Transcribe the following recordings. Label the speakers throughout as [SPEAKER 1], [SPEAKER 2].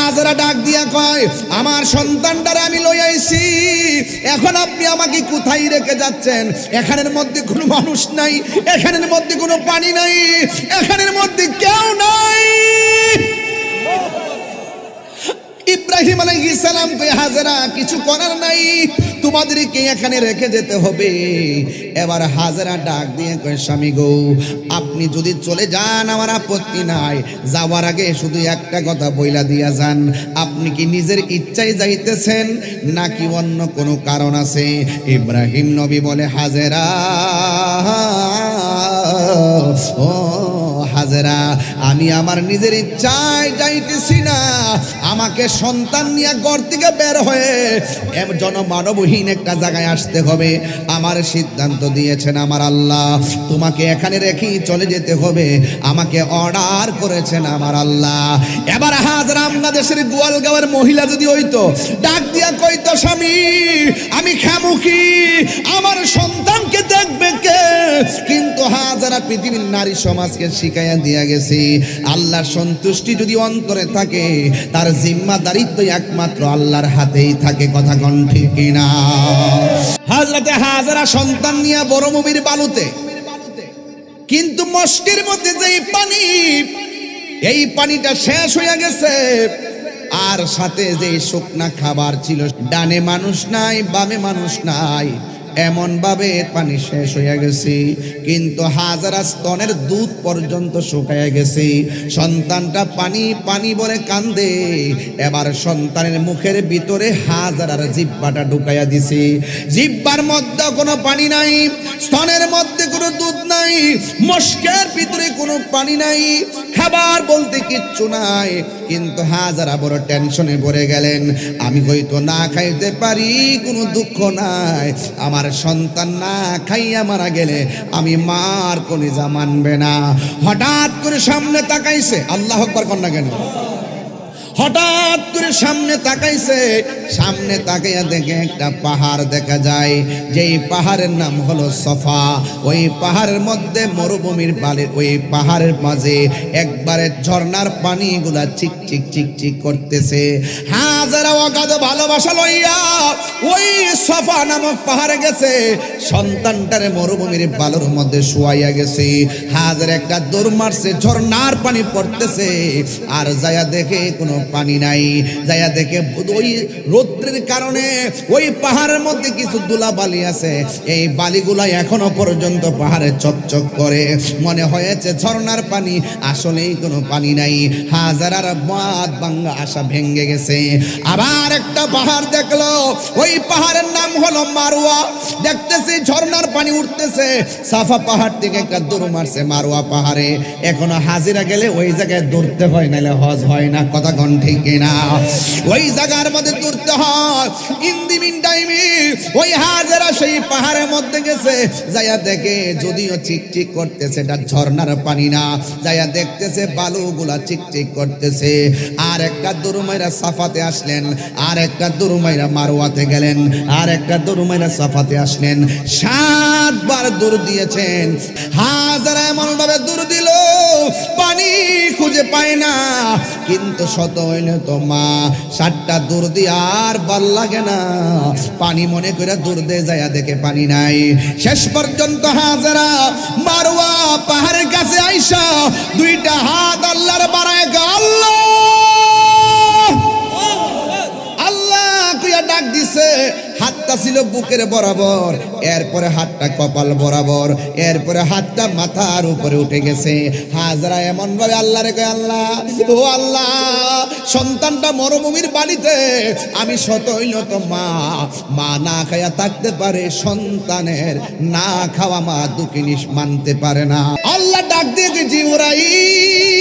[SPEAKER 1] হাজেরা ডাক দিয়া কয়, আমার সন্তানটারে আমি লই আইছি, এখন আপনি আমাকে কোথায় রেখে যাচ্ছেন? এখানের মধ্যে কোনো মানুষ নাই, এখানের মধ্যে কোনো পানি নাই, এখানের মধ্যে কেউ নাই। ইব্রাহিম আলাইহিস সালাম কয়, হাজেরা কিছু করার নাই, তোমাদেরকে এখানে রেখে যেতে হবে। এবার হাজেরা ডাক দিয়ে কয়, স্বামী গো, আপনি যদি চলে যান আমার আপত্তি নাই, যাওয়ার আগে শুধু একটা কথা বইলা দিয়া যান, আপনি কি নিজের ইচ্ছায় যাইতেছেন নাকি অন্য কোনো কারণ আছে? ইব্রাহিম নবী বলে, হাজেরা, ও হাজেরা, আমি আমার নিজের ইচ্ছায় যাইতেছি না, আমাকে সন্তান নিয়ে ঘর থেকে বের হয়ে জনমানবহীন একটা জায়গায় আসতে হবে। আমার সিদ্ধান্ত দিয়েছেন আমার আল্লাহ, তোমাকে এখানে রেখেই চলে যেতে হবে, আমাকে অর্ডার করেছেন আমার আল্লাহ। এবার হাজেরা বাংলাদেশের গোয়ালগাঁওয়ের মহিলা যদি হইতো, ডাক দিয়া কইতো, স্বামী আমি খামুখী, আমার সন্তানকে দেখবে কে? কিন্তু হাজেরা পৃথিবীর নারী সমাজকে শিখাইয়া দিয়া গেছে, আল্লাহর সন্তুষ্টি যদি অন্তরে থাকে, তার জিম্মাদারিত্ব একমাত্র আল্লাহর হাতেই থাকে। কথা কোন ঠিক কিনা? হযরতে হাজেরা সন্তান নিয়ে বড় মুমির বালুতে, কিন্তু মস্কের মধ্যে যে পানি, এই পানিটা শেষ হয়ে গেছে, আর সাথে যে শুকনা খাবার ছিল, ডানে মানুষ নাই বামে মানুষ নাই, এমন ভাবে পানি শেষ হয়ে গেছে। কিন্তু হাজেরা স্তনের দুধ পর্যন্ত শুকায় গেছে। সন্তানটা পানি পানি বলে কান্দে। এবার সন্তানের মুখের ভিতরে হাজেরার জিহ্বাটা ঢুকাইয়া দিছে। জিহ্বার মধ্যে কোনো পানি নাই, স্তনের মধ্যে কোনো দুধ নাই, মস্কের ভিতরে কোনো পানি নাই, খাবার বলতে কিচ্ছু নাই। কিন্তু হাজেরা বড় টেনশনে পড়ে গেলেন, আমি হয়তো না খাইতে পারি, কোনো দুঃখ নাই, আমার সন্তান না খাইয়া মারা গেলে আমি মার কলিজা মানবে না। হঠাৎ করে সামনে তাকাইছে, আল্লাহু আকবার কন্যা কেন? হঠাৎ করে সামনে তাকাইছে, সামনে তাকাইয়া দেখে একটা পাহাড় দেখা যায়, যেই পাহাড়ের নাম হলো সফা। ওই পাহাড়ের মধ্যে মরুভূমির বালি, ওই পাহাড়ের মাঝে একবারে ঝর্ণার পানিগুলা চিক চিক চিক চিক করতেছে। হাজেরা অগাধ ভালোবাসা লইয়া ওই সফা নামক পাহাড়ে গেছে, সন্তানটারে মরুভূমির বালুর মধ্যে শুয়াইয়া গেছে। হাজেরা একটা দৌড় মারছে, ঝর্ণার পানি পড়তেছে, আর যায়া দেখে কোনো পানি নাই। যাইয়া দেখে ওই রৌদ্রের কারণে ওই পাহাড়ের মধ্যে কিছু ধুলা বালি আছে, এই বালিগুলা এখনো পর্যন্ত পাহাড়ে চকচক করে, মনে হয়েছে ঝর্ণার পানি, আসলেই কোনো পানি নাই। হাজেরার বাদ ভাঙা আশা ভেঙে গেছে। আবার একটা পাহাড় দেখলো, ওই পাহাড়ের নাম হলো মারওয়া। দেখতেছে ঝর্ণার পানি উঠতেছে, সাফা পাহাড় থেকে একটা দৌড় মারছে মারওয়া পাহাড়ে। এখনো হাজিরা গেলে ওই জায়গায় দৌড়তে হয়, নাহলে হজ হয় না। কথা কোন ঠিক কিনা? ওই জায়গার মধ্যে দৌড়তে হয়। ইন দি মিন টাইমে ওই হাজেরা সেই পাহাড়ের মধ্যে গেছে, যাইয়া দেখে যদিও চিকচিক করতেছে, এটা ঝর্ণার পানি না। যাইয়া দেখতেছে বালুগুলা চিকচিক করতেছে। আর একটা দৌড়মাইরা সাফাতে আসলেন, আর একটা দৌড়মাইরা মারওয়াতে গেলেন, আর একটা দৌড়মাইরা সাফাতে আসলেন। 7 বার দৌড় দিয়েছেন। হাজেরা এমন ভাবে দৌড় দিল, পানি খুঁজে পায় না। কিন্তু শত হইলে তো মা, 7টা দৌড় দিয়ে আর ভাল লাগে না, পানি মনে করে দৌড় দিয়ে যাইয়া দেখে পানি নাই। শেষ পর্যন্ত হাজেরা মারওয়া পাহাড়ের কাছে আইসা 2টা হাত আল্লাহর বাড়ায়, আল্লাহ আল্লাহ কইয়া ডাক দিছে। হাতটা ছিল বুকের বরাবর, এরপরে হাতটা কপাল বরাবর, এরপরে হাতটা মাথার উপরে উঠে গেছে। হাজেরা এমন ভাবে আল্লাহরে কয়, আল্লাহ ও আল্লাহ, সন্তানটা মরুভূমির বাড়িতে, আমি শত হইল তো মা না খাইয়া থাকতে পারে, সন্তানের না খাওয়া মা দুঃখিনিস মানতে পারে না। আল্লাহ ডাক দিয়ে জিবরাইল,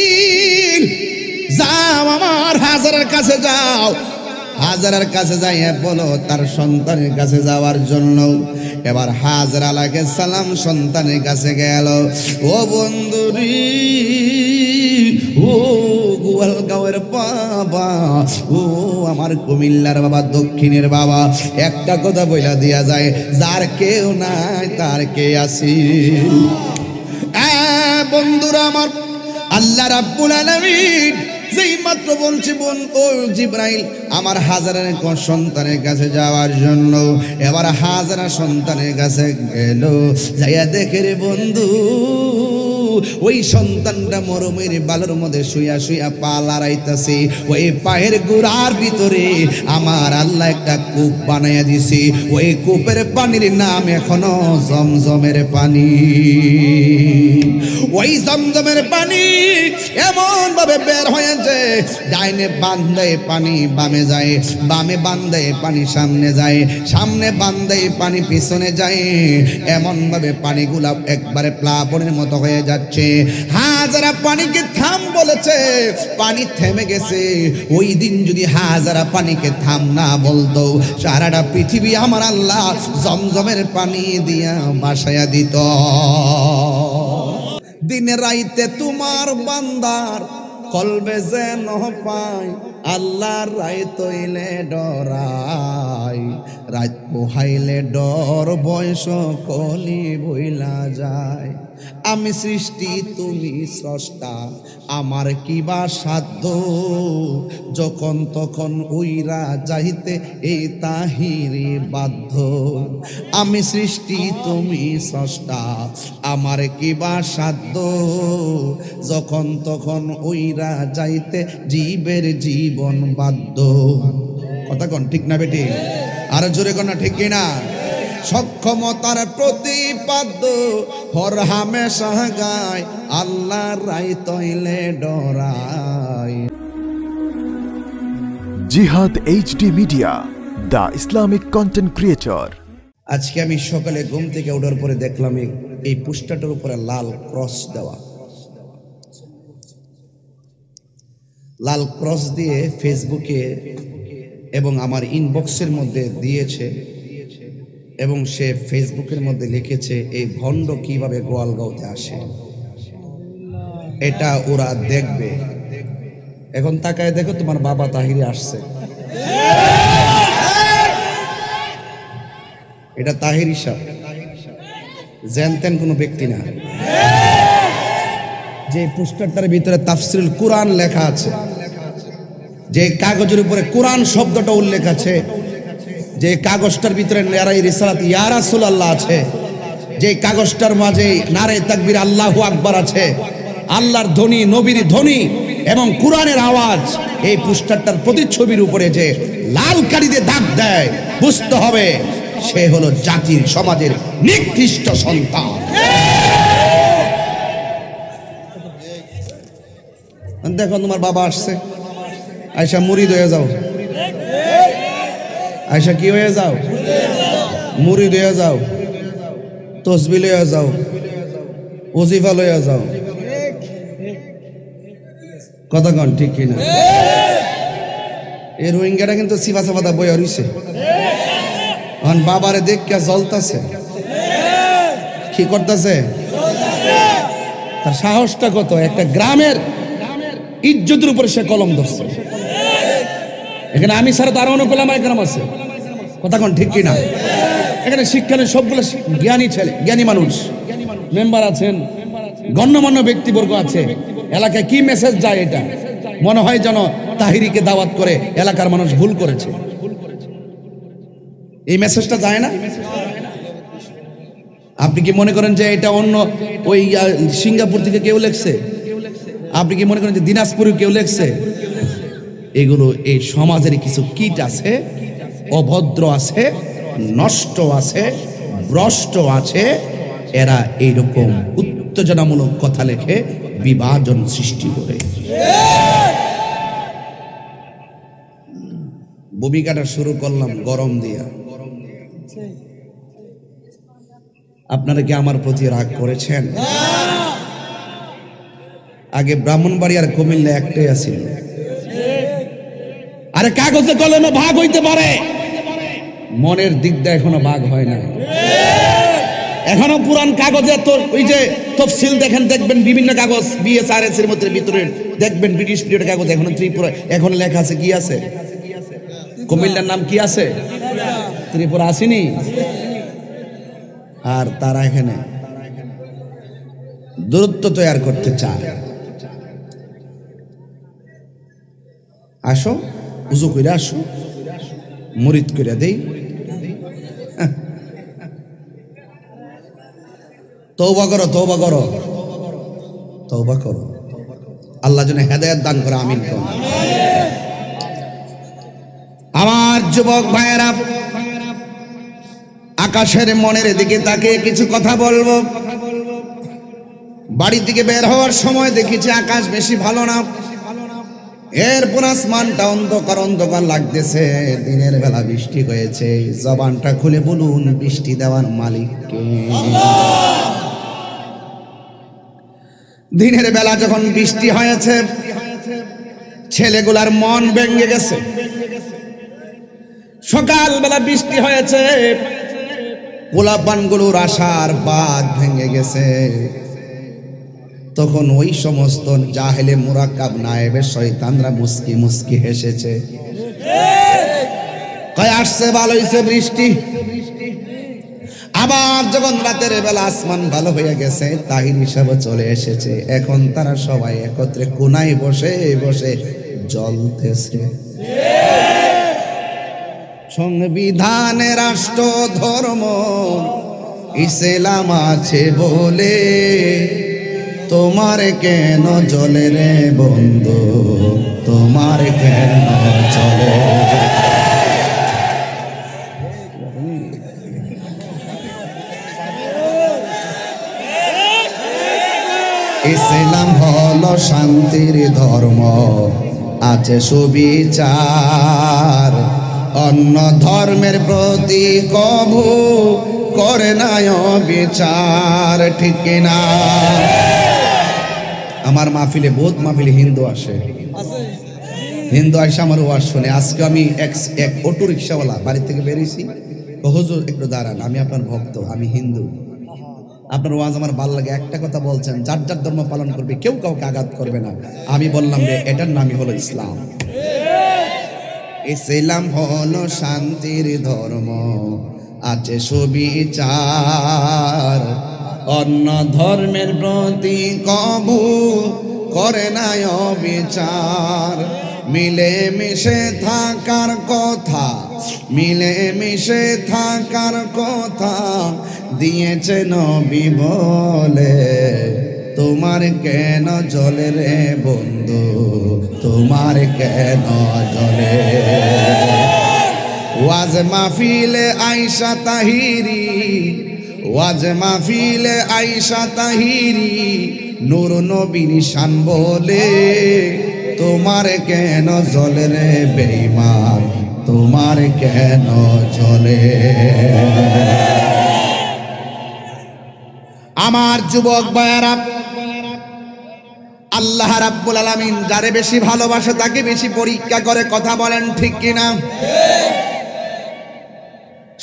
[SPEAKER 1] যাও আমার হাজেরার কাছে যাও। হাজেরার কাছে যাইয়া বলো তার সন্তানের কাছে যাওয়ার জন্য। এবার হাজেরা আলাইহিস সালাম সন্তানের কাছে গেল। ও বন্ধুরি, ও গোয়ালগাঁওয়ের বাবা, ও আমার কুমিল্লার বাবা, দক্ষিণের বাবা, একটা কথা বইলা দিয়া যায়, যার কেউ নাই তার কে আছি। বন্ধুরা আমার, আল্লাহ রাব্বুল আলামিন যেই মাত্র বলছি বোন ও জিব্রাইল আমার হাজারের সন্তানের কাছে যাওয়ার জন্য, এবার হাজারা সন্তানের কাছে গেল, যাইয়া দেখে রে বন্ধু ওই সন্তানটা মরুমের বালুর মধ্যে শুয়া শুয়া পা লড়াইতেছে, ওই পায়ের গোড়ার ভিতরে আমার আল্লাহ একটা কূপ বানাইয়া দিছে, ওই কূপের পানির নাম এখনো জমজমের পানি। ওই জমজমের পানি এমন ভাবে বের হয়েছে, ডাইনে বান্ধে পানি বামে যায়, বামে বান্ধে পানি সামনে যায়, সামনে বান্ধে পানি পিছনে যায়, এমন ভাবে পানিগুলা একবারে প্লাবনের মতো হয়ে যাচ্ছে। হাজারা পানিকে থাম বলেছে, পানি থেমে গেছে। ওই দিন যদি হাজারা পানিকে থাম না বলতো, সারাটা পৃথিবী আমার আল্লাহ জমজমের পানি দিয়া বাসায়া দিত। দিনে রাইতে তোমার বান্দার কলবে যেন পায়, আল্লাহর রাইত হইলে ডরাই, রাত পোহাইলে ডর বয়স কলি বইলা যায়। আমি সৃষ্টি তুমি স্রষ্টা, আমার কিবা সাধ্য, যখন তখন উইরা যাইতে এই তাহিরি বাধ্য। আমি সৃষ্টি তুমি স্রষ্টা, আমার কিবা সাধ্য, যখন তখন উইরা যাইতে জীবের জীবন বাধ্য। কথা কন ঠিক না বেটি? আর জোরে কন না ঠিক কিনা? সক্ষমতার প্রতিপাদ্য হর হামেশা গায়, আল্লাহর রায় তৈলে ডরাই।
[SPEAKER 2] জিহাদ HD media, the Islamic content creator.
[SPEAKER 1] আজকে আমি সকালে ঘুম থেকে ওঠার পরে দেখলাম এই পোস্টারটার উপরে লাল ক্রস দেওয়া, লাল ক্রস দিয়ে ফেসবুকে এবং আমার ইনবক্সের মধ্যে দিয়েছে, এবং সে ফেসবুকের মধ্যে লিখেছে এই ভণ্ড কিভাবে গোয়ালগাঁওতে আসে, এটা ওরা দেখবে। এখন তাকায় দেখো তোমার বাবা তাহিরি আসছে, এটা তাহিরি সাহেব, জেনতেন কোনো ব্যক্তি না। যে পোস্টারটার ভিতরে তাফসিরুল কোরআন লেখা আছে, যে কাগজের উপরে কোরআন শব্দটা উল্লেখ আছে, যে কাগজটার ভিতরে নারায়ে রিসালাত ইয়া রাসূলুল্লাহ আছে, যে কাগজটার মাঝে নারায়ে তাকবীর আল্লাহু আকবার আছে, আল্লাহর ধ্বনি, নবীর ধ্বনি এবং কোরআনের আওয়াজ, এই পোস্টারটার প্রতিচ্ছবির উপরে যে লাল কালি দিয়ে দাগ দেয়, বুঝতে হবে সে হলো জাতির সমাজের নিকৃষ্ট সন্তান। দেখো তোমার বাবা আসছে, আয়সা মুরিদ হয়ে যাও, আয়সা কি হয়ে যাও? মুরিদ হয়ে যাও, তসবিহ লইয়া যাও, ওজিফা লইয়া যাও। কথা কন ঠিক কিনা? এই রোহিঙ্গাটা কিন্তু সিফা সাফাদা বইয়া রইছে, এখন বাবারে দেখিয়া জ্বলতাছে, কি করতেছে? তার সাহসটা কত! একটা গ্রামের ইজ্জতের উপরে সে কলম ধরছে। এখানে আমি ছাড়া তো আরো অনেক ওলামায়ে কেরাম আছে, কথা কন ঠিক কিনা? এখানে শিক্ষানের সবগুলো জ্ঞানী ছেলে, জ্ঞানী মানুষ, মেম্বার আছেন, গণ্যমান্য ব্যক্তিবর্গ আছে। এলাকায় কি মেসেজ যায় এটা মনে হয় যেন তাহিরিকে দাওয়াত করে এলাকার মানুষ ভুল করেছে, এই মেসেজটা যায় না। আপনি কি মনে করেন যে এটা অন্য ওই সিঙ্গাপুর থেকে কেউ লেখছে? আপনি কি মনে করেন যে দিনাজপুরে কেউ লেখছে? এগুলো এই সমাজের কিছু কীট আছে, অভদ্র আছে, নষ্ট আছে, ভ্রষ্ট আছে, এরা এইরকম উত্তেজনামূলক কথা লেখে, বিভাজন সৃষ্টি করে। ভূমিকাটা শুরু করলাম গরম দিয়া। আপনারা কি আমার প্রতি রাগ করেছেন? আগে ব্রাহ্মণবাড়িয়ার কুমিল্লা একটাই আছিল, আরে কাগজে কলমে ভাগ হইতে পারে, মনের দিকটা এখনো ভাগ হয় না। এখনো পুরান কাগজে তো ওই যে তফসিল দেখেন, দেখবেন বিভিন্ন কাগজ বিএসআরএস এর মধ্যে ভিতরে দেখবেন ব্রিটিশ পিরিয়ডের কাগজ, এখনো ত্রিপুরা এখন লেখা আছে। কি আছে? কুমিল্লার নাম কি আছে? ত্রিপুরা আসেনি। আর তারা এখানে দূরত্ব তৈরি করতে চায়। আসো, উজু কইরা আসো, মুরিদ কইরা দেই। তওবা করো, তওবা করো, তওবা করো। আল্লাহ যেন হেদায়েত দান করে, আমিন করো। আমার যুবক ভাইয়েরা, আকাশের মনের দিকে তাকিয়ে কিছু কথা বলবো। বাড়ি থেকে বের হওয়ার সময় দেখেছি আকাশ বেশি ভালো না, এরপর আসমানটা অন্ধকার অন্ধকার লাগতেছে। দিনের বেলা বৃষ্টি হয়েছে। জবানটা খুলে বলুন, বৃষ্টি দেওয়ার মালিক কে? দিনের বেলা যখন বৃষ্টি হয়েছে, ছেলেগুলার মন ভেঙে গেছে। সকালবেলা বৃষ্টি হয়েছে, পোলাপানগুলোর আশার বাঁধ ভেঙে গেছে। তখন ওই সমস্ত জাহেলে মুরাক্কাব নায়েবে শয়তানরা মুস্কি মুস্কি হেসেছে। কয় আসছে, ভালো হইছে বৃষ্টি। আবার যখন রাতের বেলা আসমান ভালো হয়ে গেছে, তাহির হিসাবে চলে এসেছে। এখন তারা সবাই একত্রে কোনায় বসে বসে জ্বলতেছে। সংবিধানে রাষ্ট্র ধর্ম ইসলাম আছে বলে তোমার কেন জ্বলে রে বন্ধু, তোমার কেন চলে? ইসলাম হলো শান্তির ধর্ম, আছে সুবিচার। অন্য ধর্মের প্রতি কভু করে না বিচার, ঠিক না? আমার মাহফিলে, বহুত মাহফিলে হিন্দু আসে, হিন্দু আসে আমার ওয়াজ শুনে। আজকে আমি এক অটো রিক্সাওয়ালা বাড়ি থেকে বেরিয়েছি, হুজুর একটু দাঁড়ান, আমি আপনার ভক্ত, আমি হিন্দু, আপনার ওয়াজ আমার ভালো লাগে। একটা কথা বলছেন, যার যার ধর্ম পালন করবে, কেউ কাউকে আঘাত করবে না। আমি বললাম যে এটার নামই হলো ইসলাম। ইসলাম হলো শান্তির ধর্ম, আছে সুবিচার। অন্য ধর্মের প্রতি কভু করে না বিচার। মিলে মিশে থাকার কথা, মিলে মিশে থাকার কথা দিয়েছে নবী বলে। তোমার কেন জ্বলে রে বন্ধু, তোমার কেন জ্বলে? ওয়াজ মাহফিলে আয়েশা তাহিরি, ওয়াজ মাহফিলে আয়েশা তাহিরি নূর নবীর শান বলে। তোমার কেন জ্বলে রে বেঈমান, তোমার কেন জ্বলে? আমার যুবক ভাইয়েরা, আল্লাহ রাব্বুল আলামিন যারে বেশি ভালোবাসে তাকে বেশি পরীক্ষা করে, কথা বলেন ঠিক কিনা?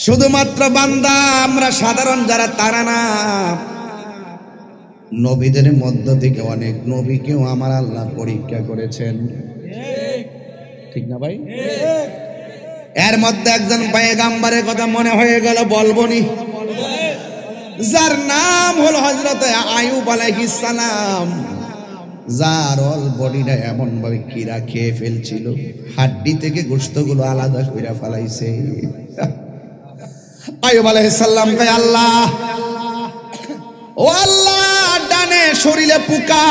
[SPEAKER 1] শুধুমাত্র বান্দা, আমরা সাধারণ যারা তারা না। নবীদের মধ্য থেকে অনেক নবীকেও আমার আল্লাহ পরীক্ষা করেছেন, ঠিক না ভাই? এর মধ্যে একজন পয়গম্বরের কথা মনে হয়ে গেল, বলবনি, যার নাম হলো হযরত আইয়ুব আলাইহিস সালাম। যার অল বডিটা এমন ভাবে কিরা খেয়ে ফেলছিল, হাড্ডি থেকে গোশতগুলো আলাদা কইরা ফেলাইছে। আইয়ুব আলাইহিস সালাম কয়, আল্লাহ, ও আল্লাহ, ডানে শরীরে পোকা,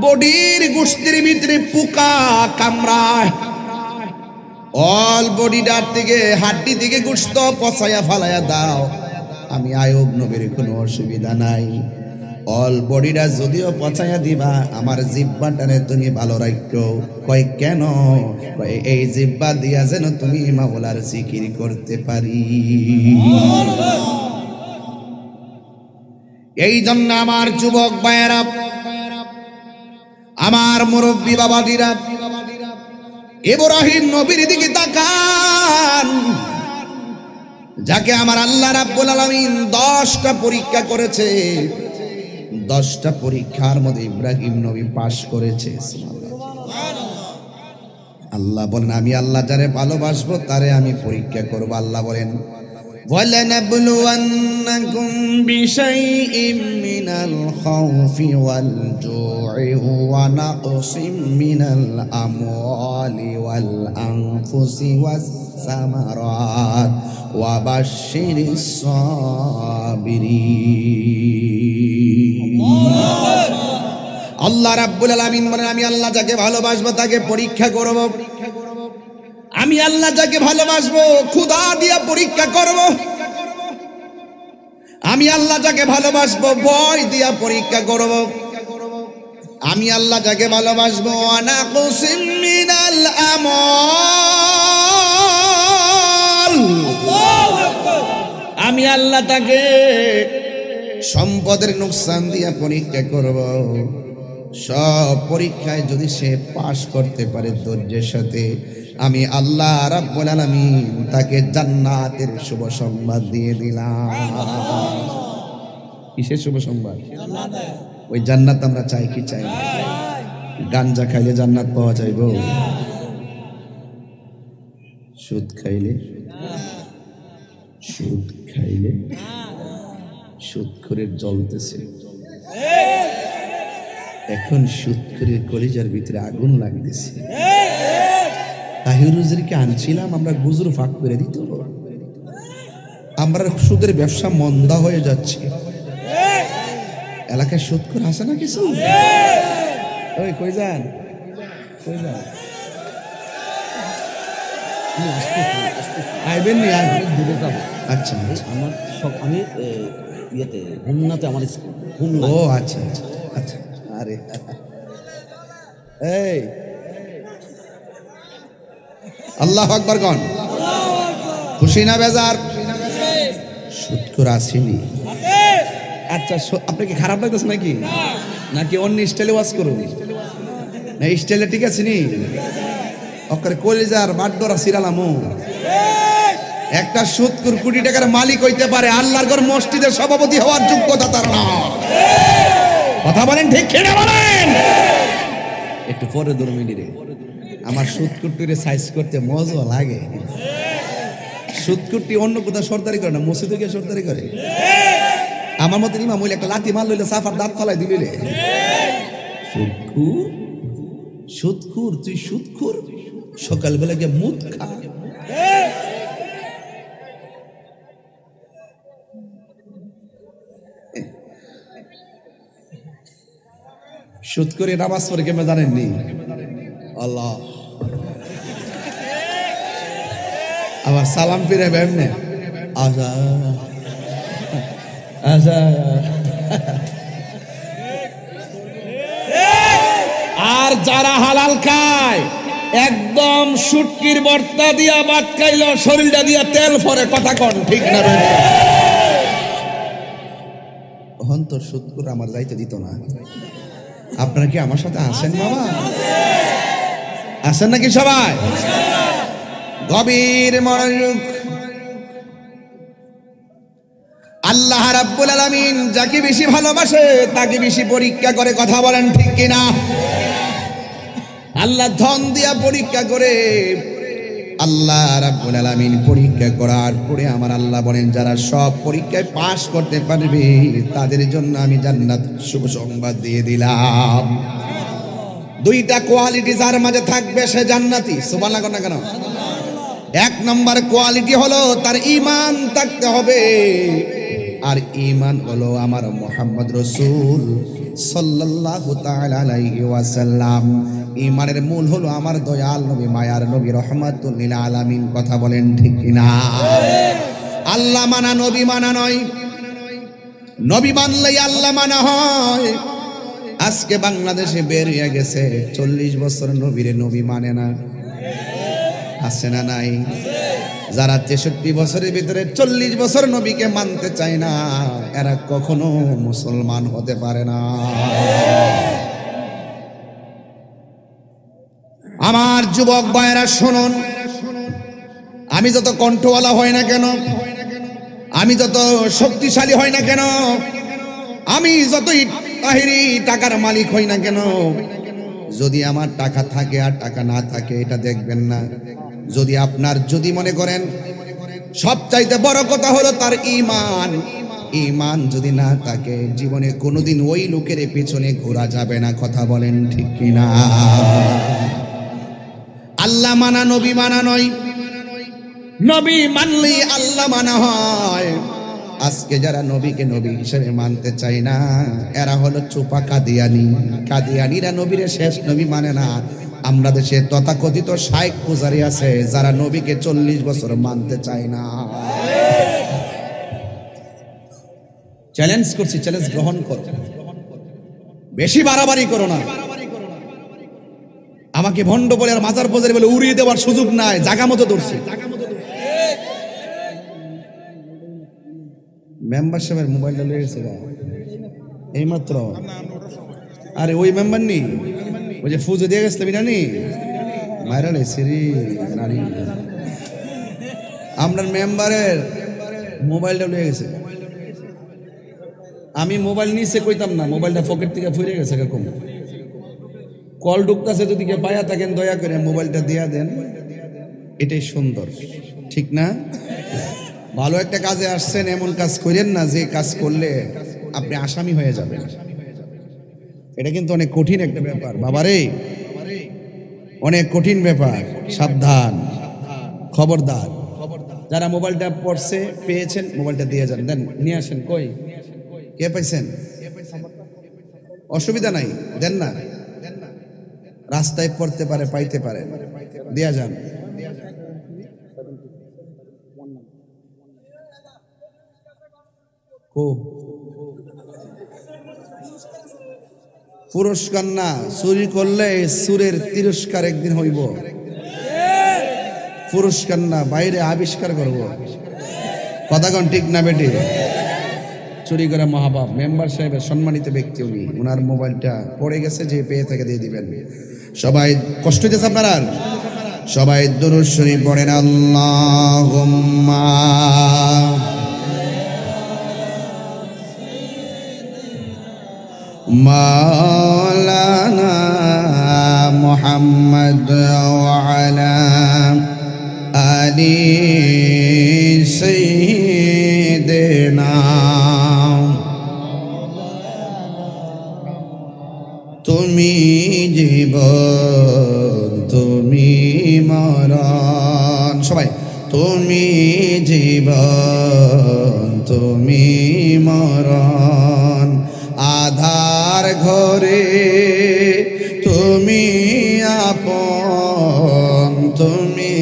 [SPEAKER 1] বডির গোশতের ভিতরে পোকা কামড়ায়, অল বডিটার থেকে হাড্ডি থেকে গোশত পচাইয়া ফালাইয়া দাও। আমি আইয়ুব নবীর কোনো অসুবিধা নাই, অল বডিটা যদিও পচাইয়া দিবা, আমার জিহ্বাটারে তুমি ভালো রাখো। কয় কেন? কয় এই জিহ্বা দিয়া যেন তুমি মাওলার জিকির করতে পারি। এই জন্য আমার যুবক ভাইয়েরা, আমার মুরব্বী বাবাজিরা, ইব্রাহিম নবীর দিকে তাকান, যাকে আমার আল্লাহ রাব্বুল আলামিন 10টা পরীক্ষা করেছে। 10টা পরীক্ষার মধ্যে ইব্রাহিম নবী পাশ করেছে। আল্লাহ বলেন, আমি আল্লাহ যারে ভালোবাসবো তারে আমি পরীক্ষা করব। আল্লাহ বলেন, وَلَنَبْلُوَنَّكُمْ بِشَيْءٍ مِّنَ الْخَوْفِ وَالْجُوعِ وَنَقْصٍ مِّنَ الْأَمْوَالِ وَالْأَنفُسِ وَالثَّمَرَاتِ وَبَشِّرِ الصَّابِرِينَ আল্লাহ রাব্বুল আলামিন বলেন, আমি আল্লাহ যাকে ভালোবাসবো তাকে পরীক্ষা করব। আমি আল্লাহ যাকে ভালোবাসবো ক্ষুধা দিয়া পরীক্ষা করব। আমি আল্লাহ যাকে ভালোবাসবো ভয় দিয়া পরীক্ষা করব। আমি আল্লাহ যাকে ভালোবাসবো আনাকুসিম মিনাল আমল, আমি আল্লাহ তাকে সম্পদের নুকসান দিয়া পরীক্ষা করব। সব পরীক্ষায় যদি সে পাশ করতে পারে ধৈর্যের সাথে, আমি আল্লাহ রাব্বুল আলামিন তাকে জান্নাতের শুভ সংবাদ দিয়ে দিলাম। কিসের শুভ সংবাদ? ওই জান্নাত আমরা চাই কি চাই না? গাঞ্জা খাইলে জান্নাত পাওয়া যাইব? সুদ খাইলে? সুদ খাইলে সুদখোরের জ্বলতেছে। এখন সুদখোরের কলিজার ভিতরে আগুন লাগতেছে। তাহিরুজকে আনছিলাম আমরা, গুজর ফাঁক করে দিত। আমরা সুদের ব্যবসা মন্দা হয়ে যাচ্ছে। এলাকায় সুদখোর আছে না কিছু? ওই কই যান, কই যান? আইবেন নি?
[SPEAKER 3] দূরে যাবো।
[SPEAKER 1] আচ্ছা
[SPEAKER 3] আমার সব আমি ইয়েতে হুমনাতে আমার স্কুল।
[SPEAKER 1] ও আচ্ছা আচ্ছা আচ্ছা। আরে এই আল্লাহু আকবার কোন? খুশি না বেজার? সুদখোর আসেনি? আচ্ছা আপনি কি খারাপ লাগতেছে নাকি? নাকি অন্য স্টাইলে ওয়াজ করুন? না স্টাইলে ঠিক আছে নি? ওকে কলিজার বাড্ডরা সিরালামু। একটা সুদখোর কোটি টাকার মালিক হইতে পারে, আল্লাহর ঘর মসজিদের সভাপতি হওয়ার যোগ্যতা তার না। কথা বলেন ঠিক কিনা বলেন? একটু পরে 2 মিনিটে আমার সুদকুটিরে সাইজ করতে মজা লাগে। সুদকুটি অন্য কোথাও সরদারি করে না, মসজিদে গিয়ে সরদারি করে। আমার মতে ইমাম হইলে একটা লাথি মার লইলে সাফার দাঁত ফালাই দিলে। সুদখোর, সুদখোর, তুই সুদখোর, সকালবেলা গিয়ে মুদ খা। সুদ করে নামাজ পড়ে কেমন জানেননি? আল্লাহ আবার সালাম ফিরে এমনি আজা আজা। আর যারা হালাল খায় একদম শুটকির বর্তা দিয়া ভাত খাইল, শরীরটা দিয়া তেল ফরে। কথা কন ঠিক না? তখন তো সুদখোর আমার যাইতে দিত না। আপনারা কি আমার সাথে আসেন বাবা? আসেন নাকি সবাই? গভীর মনোযোগ। আল্লাহ রাব্বুল আলামিন যাকে বেশি ভালোবাসে তাকে বেশি পরীক্ষা করে। কথা বলেন ঠিক কিনা? আল্লাহ ধন দিয়া পরীক্ষা করে। আল্লাহ রাব্বুল আলামিন পরীক্ষা করার পরে আমার আল্লাহ বলেন, যারা সব পরীক্ষায় পাশ করতে পারবে তাদের জন্য আমি জান্নাত শুভ সংবাদ দিয়ে দিলাম। 2টা কোয়ালিটি যার মাঝে থাকবে সে জান্নাতি। সুবহানাল্লাহ না কেন? 1 নম্বর কোয়ালিটি হলো তার ঈমান থাকতে হবে। আর ঈমান হলো আমার মুহাম্মদ রাসূল সাল্লাল্লাহু তাআলা আলাইহি ওয়াসাল্লাম। ঈমানের মূল হলো আমার দয়াল নবী, মায়ার নবী, রহমাতুল লিল আলামিন। কথা বলেন ঠিক কিনা? আল্লাহ মানা নবী মানা নয়, নবী মানলেই আল্লাহ মানা হয়। আজকে বাংলাদেশে বের হয়ে গেছে 40 বছর নবীরে নবী মানে না। আছে না নাই? যারা 63 বছরের ভিতরে 40 বছর নবীকে মানতে চায় না, এরা কখনো মুসলমান হতে পারে না। আমার যুবক ভাইয়েরা শুনুন, আমি যত কণ্ঠওয়ালা হয় না কেন, আমি যত শক্তিশালী হয় না কেন, আমি যতই তাহিরি টাকার মালিক হই না কেন, যদি আমার টাকা থাকে আর টাকা না থাকে এটা দেখবেন না। যদি আপনার যদি মনে করেন সবচাইতে বড় কথা হলো তার ঈমান। ঈমান যদি না থাকে জীবনে কোনোদিন ওই লোকের পেছনে ঘোরা যাবে না। কথা বলেন ঠিক কিনা? আল্লাহ মানা নবী মানা নয়, নবী মানলেই আল্লাহ মানা হয়। আজকে যারা নবীকে নবী হিসেবে মানতে চায় না এরা হলো চোপা কাদিয়ানি। কাদিয়ানিরা নবীরে শেষ নবী মানে না। আমরা দেশে তথাকথিত শাইখ পূজারি আছে যারা নবীকে 40 বছর মানতে চায় না। চ্যালেঞ্জ করছি, চ্যালেঞ্জ গ্রহণ করো, বেশি বাড়াবাড়ি করো না। আমাকে ভণ্ড বলে আর মাজার পূজারি বলে উড়িয়ে দেওয়ার সুযোগ নাই, জায়গা মতো ধরছি। মেম্বার সাহেবের মোবাইলটা লেগেছে এইমাত্র। আরে ওই মেম্বার নি, ওই যে ফুজো দিয়ে গেছিল বিনানি মায়েরা সিরি নারী, আপনার মেম্বারের মোবাইলটা লেগে গেছে। আমি মোবাইল নিচে কইতাম না, মোবাইলটা পকেট থেকে ফুরে গেছে এরকম। কল ঢুকতেছে, যদি কে পায়া থাকেন দয়া করে মোবাইলটা দিয়া দেন, এটাই সুন্দর, ঠিক না? ভালো একটা কাজে আসছেন, এমন কাজ করেন না যে কাজ করলে আপনি আসামি হয়ে যাবেন। এটা কিন্তু অনেক কঠিন একটা ব্যাপার বাবারে, অনেক কঠিন ব্যাপার। সাবধান, খবরদার। যারা মোবাইলটা পড়ছে পেয়েছেন মোবাইলটা দিয়ে যান, দেন নিয়ে আসেন। কই কে পাইছেন? অসুবিধা নাই, দেন না। রাস্তায় পড়তে পারে, পাইতে পারে, দিয়া যান। পুরস্কার না, চুরি করলে সুরের তিরস্কার একদিন হইব। পুরস্কার না, বাইরে আবিষ্কার করব। কথা কোন ঠিক না বেটি? চুরি করে মহাবাপ। মেম্বার সাহেবের সম্মানিত ব্যক্তি উনি, ওনার মোবাইলটা পড়ে গেছে, যে পেয়ে থেকে দিয়ে দিবেন। সবাই কষ্ট হইতেছে আপনারা, সবাই দুরূদ শরীফ পড়েন। আল্লাহুম্মা মাওলানা মুহাম্মদ ওয়া আলা আলি সাইয়্যিদিনা। তুমি জীবন, তুমি মরণ। সবাই তুমি জীবন, তুমি মরণ। আধার ঘরে তুমি আপন, তুমি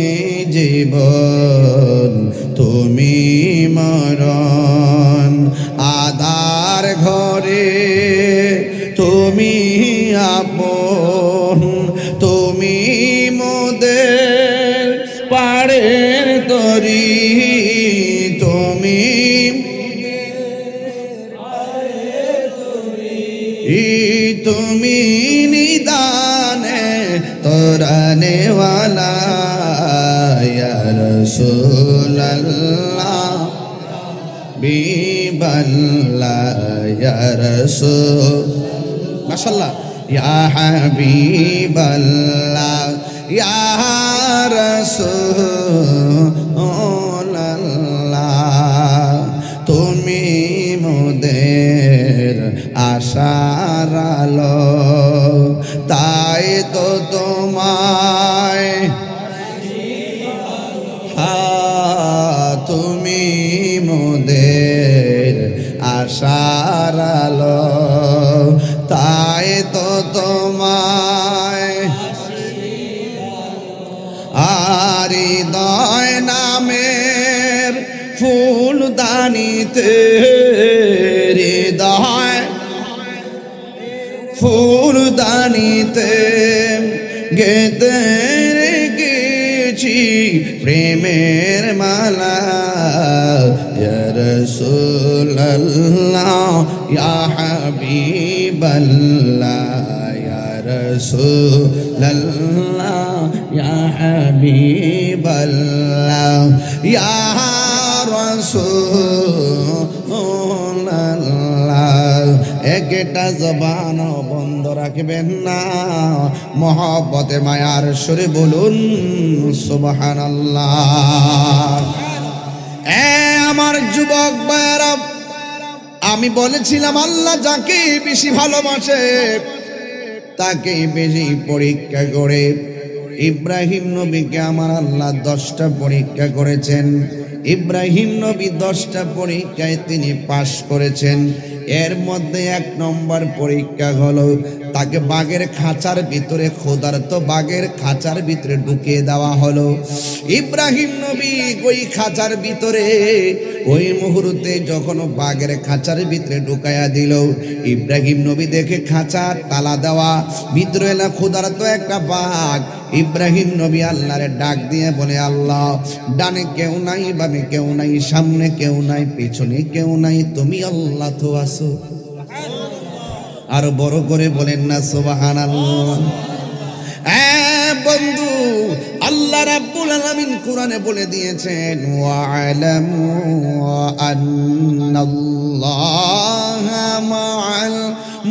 [SPEAKER 1] জীবন, তুমি মরণ। আধার ঘরে তুমি আপন, তুমি মোদের পাড়ের তরি, তুমি তুমি নিদানে তোরানে ওয়ালা ইয়া রাসূলুল্লাহ বিবাল্লাহ ইয়া রাসূল। মাশাআল্লাহ। ইয়া হাবিবাল্লাহ ইয়া রাসূলুল্লাহ, তুমি মোদের আশার আলো, তাই তো তোমায় তুমি মোদের আশার আলো, তাই তো তোমায় আর হৃদয় নামের ফুলদানিতে, হৃদয় ফুলদানিতে গেতে রেখেছি প্রেমের মালা। ইয়া রাসূলুল্লাহ ইয়া হাবিবাল্লাহ ইয়া রাসূলুল্লাহ ইয়া হাবিবাল্লাহ ইয়া রাসূলুল্লাহ। একটা জবান বন্ধ রাখবেন না, মহব্বতে মায়ার সুরে বলুন সুবহানাল্লাহ। আমার যুবক ভাইরা, আমি বলেছিলাম আল্লাহ যাকে বেশি ভালোবাসে তাকে বেশি পরীক্ষা করে। ইব্রাহিম নবীকে আমার আল্লাহ 10টা পরীক্ষা করেছেন। ইব্রাহিম নবী 10টা পরীক্ষায় তিনি পাশ করেছেন। এর মধ্যে 1 নম্বর পরীক্ষা হলো তাকে বাঘের খাঁচার ভিতরে, ক্ষুধার্ত বাঘের খাঁচার ভিতরে ঢুকিয়ে দেওয়া হলো। ইব্রাহিম নবী ওই খাঁচার ভিতরে ওই মুহূর্তে যখন বাঘের খাঁচার ভিতরে ঢুকাইয়া দিল, ইব্রাহিম নবী দেখে খাঁচা তালা দেওয়া, ভিতরে না ক্ষুধার্ত একটা বাঘ। ইব্রাহিম নবী আল্লাহরে ডাক দিয়ে বলে, আল্লাহ ডানে কেউ নাই, বামে কেউ নাই, সামনে কেউ নাই, পিছনে কেউ নাই, তুমি আল্লাহ তো আছো। আরো বড় করে বলেন না সুবহানাল্লাহ। বন্ধু, আল্লাহ রাব্বুল আলামিন কোরআনে বলে দিয়েছেন, ওয়া'লামু আন্নাল্লাহা মা'আল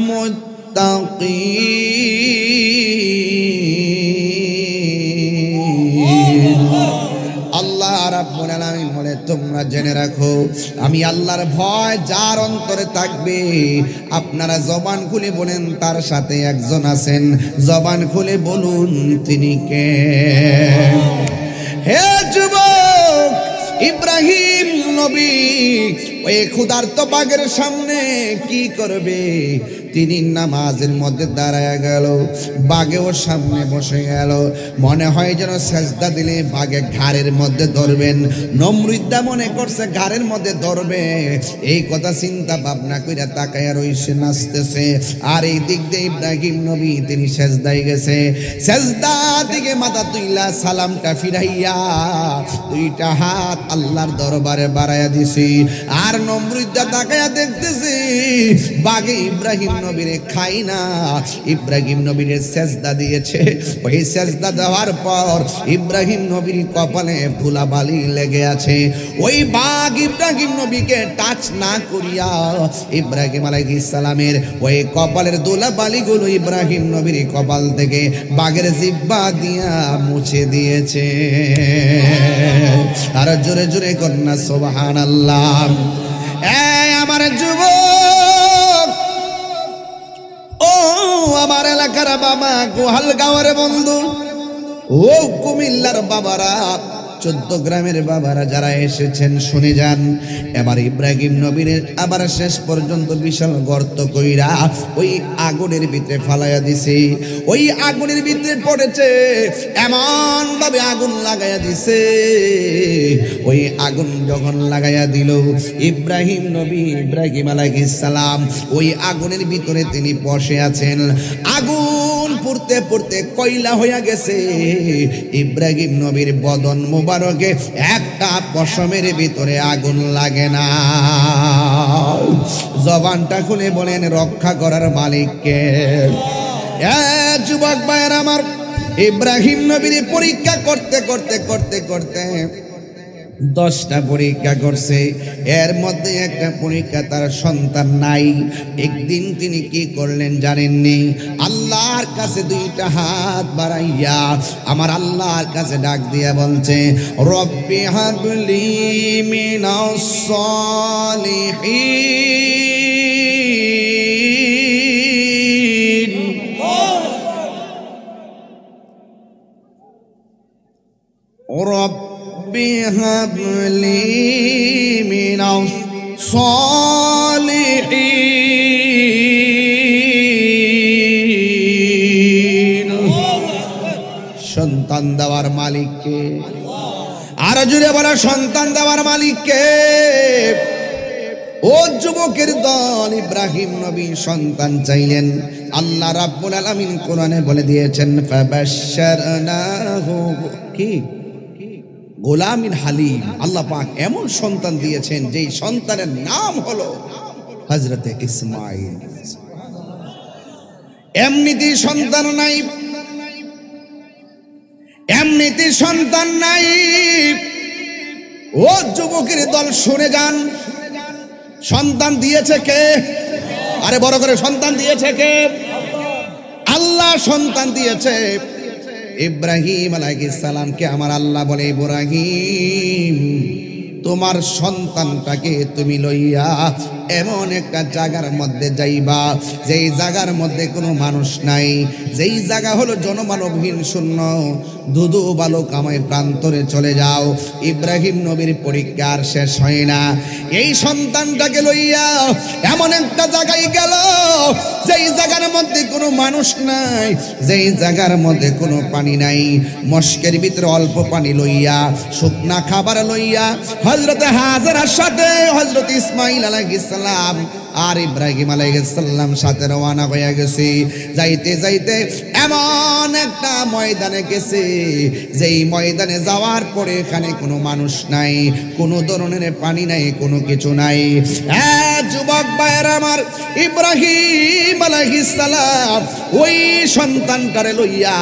[SPEAKER 1] মুত্তাকিন। আল্লাহ রাব্বুল আলামিন বলে, তোমরা জেনে রাখো আমি আল্লাহর ভয় যার অন্তরে থাকবে, আপনারা জবান খুলে বলেন তার সাথে একজন আছেন, জবান খুলে বলুন তিনি কে? হে যুবক, ইব্রাহিম নবী ওই ক্ষুধার্ত বাঘের সামনে কি করবে? তিনি নামাজের মধ্যে দাঁড়ায় গেল, বাঘেও সামনে বসে গেল। মনে হয় যেন সেজদা দিলে বাঘে ঘাড়ের মধ্যে ধরবেন। নমরুদ্দা মনে করছে ঘাড়ের মধ্যে ধরবে, এই কথা চিন্তা ভাবনা করে তাকায় রইছে, নাচতেছে। আর এই দিক দিয়ে ইব্রাহিম নবী তিনি সেজদায় গেছে, সেজদা দিকে মাথা তুইলা সালামটা ফিরাইয়া 2টা হাত আল্লাহর দরবারে বাড়াইয়া দিছি। আর নমরুদ্দা তাকায়া দেখতেছি বাঘে ইব্রাহিম নবীরে খাই না, ইব্রাহিম নবীর সেজদা দিয়েছে। ওই সেজদা দেওয়ার পর ইব্রাহিম নবীর কপালে ধুলাবালি লেগে আছে। ওই বাঘ ইব্রাহিম নবীকে টাচ না করিয়া ইব্রাহিম আলাইহিস সালামের ওই কপালের ধুলাবালিগুলো ইব্রাহিম নবীর কপাল থেকে বাঘের জিহ্বা দিয়া মুছে দিয়েছে। আর জোরে জোরে কন্যা সুবহানাল্লাহ। আমার যুবক, ও আমার এলাকার বাবা, গোহালগাঁওয়ের বন্ধু, ও কুমিল্লার বাবারা, 14 গ্রামের বাবারা যারা এসেছেন শুনে যান। এবার ইব্রাহিম নবীর আবার শেষ পর্যন্ত বিশাল গর্ত কইরা ওই আগুনের ভিতরে ফালাইয়া দিছে। ওই আগুনের ভিতরে পড়েছে, এমন ভাবে আগুন লাগাইয়া দিছে। ওই আগুন যখন লাগাইয়া দিল, ইব্রাহিম নবী ইব্রাহিম আলাইহিস সালাম ওই আগুনের ভিতরে তিনি বসে আছেন। আগুন পুড়তে পুড়তে কয়লা হইয়া গেছে। ইব্রাহিম নবীর বদন মুবারকে একটা পশমের ভিতরে আগুন লাগে না। জবানটা খুলে বলেন রক্ষা করার মালিককে। যুবক ভাইয়ের আমার, ইব্রাহিম নবীর পরীক্ষা করতে করতে করতে করতে 10টা পরীক্ষা করছে। এর মধ্যে একটা পরীক্ষা তার সন্তান নাই। একদিন তিনি কি করলেন জানেননি? আল্লাহর কাছে 2টা হাত বাড়াইয়া আমার আল্লাহর কাছে ডাক দিয়া বলছে, রব্বি হাবলি মিনাস সালিহিন। রব্বি হাবলি মিনাস সালিহিন। সন্তান দেওয়ার মালিককে। আর জুড়ে বলা, সন্তান দেওয়ার মালিককে। ও যুবকের দল, ইব্রাহিম নবী সন্তান চাইলেন। আল্লাহ রাব্বুল আলামিন কোরআনে বলে দিয়েছেন, ফাবাশশারনাহু কি গোলামিন হালিম। আল্লাহ পাক এমন সন্তান দিয়েছেন যেই সন্তানের নাম হলো হযরতে ইসমাঈল। এমনিতেই সন্তান নাই, এমনিতেই সন্তান নাই। ও যুবকের দল শুনে যান, সন্তান দিয়েছে কে? আরে বড় করে, সন্তান দিয়েছে কে? আল্লাহ সন্তান দিয়েছে। ইব্রাহিম আলাইহিস সালামকে আমার আল্লাহ বলে, ইব্রাহিম তোমার সন্তানটাকে তুমি লইয়া এমন একটা জায়গার মধ্যে যাইবা যেই জায়গার মধ্যে কোনো মানুষ নাই, যেই জায়গা হলো জনমানবহীন শূন্য, ধুধু বালুকাময় প্রান্তরে চলে যাও। ইব্রাহিম নবীর পরীক্ষা আর শেষ হয় না, এই সন্তানটাকে লইয়া এমন একটা জায়গায় গেল যেই জায়গার মধ্যে কোনো মানুষ নাই, যেই জায়গার মধ্যে কোনো পানি নাই। মস্কের ভিতরে অল্প পানি লইয়া, শুকনা খাবার লইয়া হযরত হাজেরার সাথে হযরত ইসমাইল আলাইহিস সালাম আর ইব্রাহিম আলাইহিস সালাম সাথে রওনা হয়ে গেছে। যাইতে যাইতে এমন একটা ময়দানে গেছে, যেই ময়দানে যাওয়ার পরে এখানে কোনো মানুষ নাই, কোনো ধরনের পানি নাই, কোনো কিছু নাই। যুবক ভাইয়েরা আমার, ইব্রাহিম আলাইহিস সালাম ওই সন্তানটারে লইয়া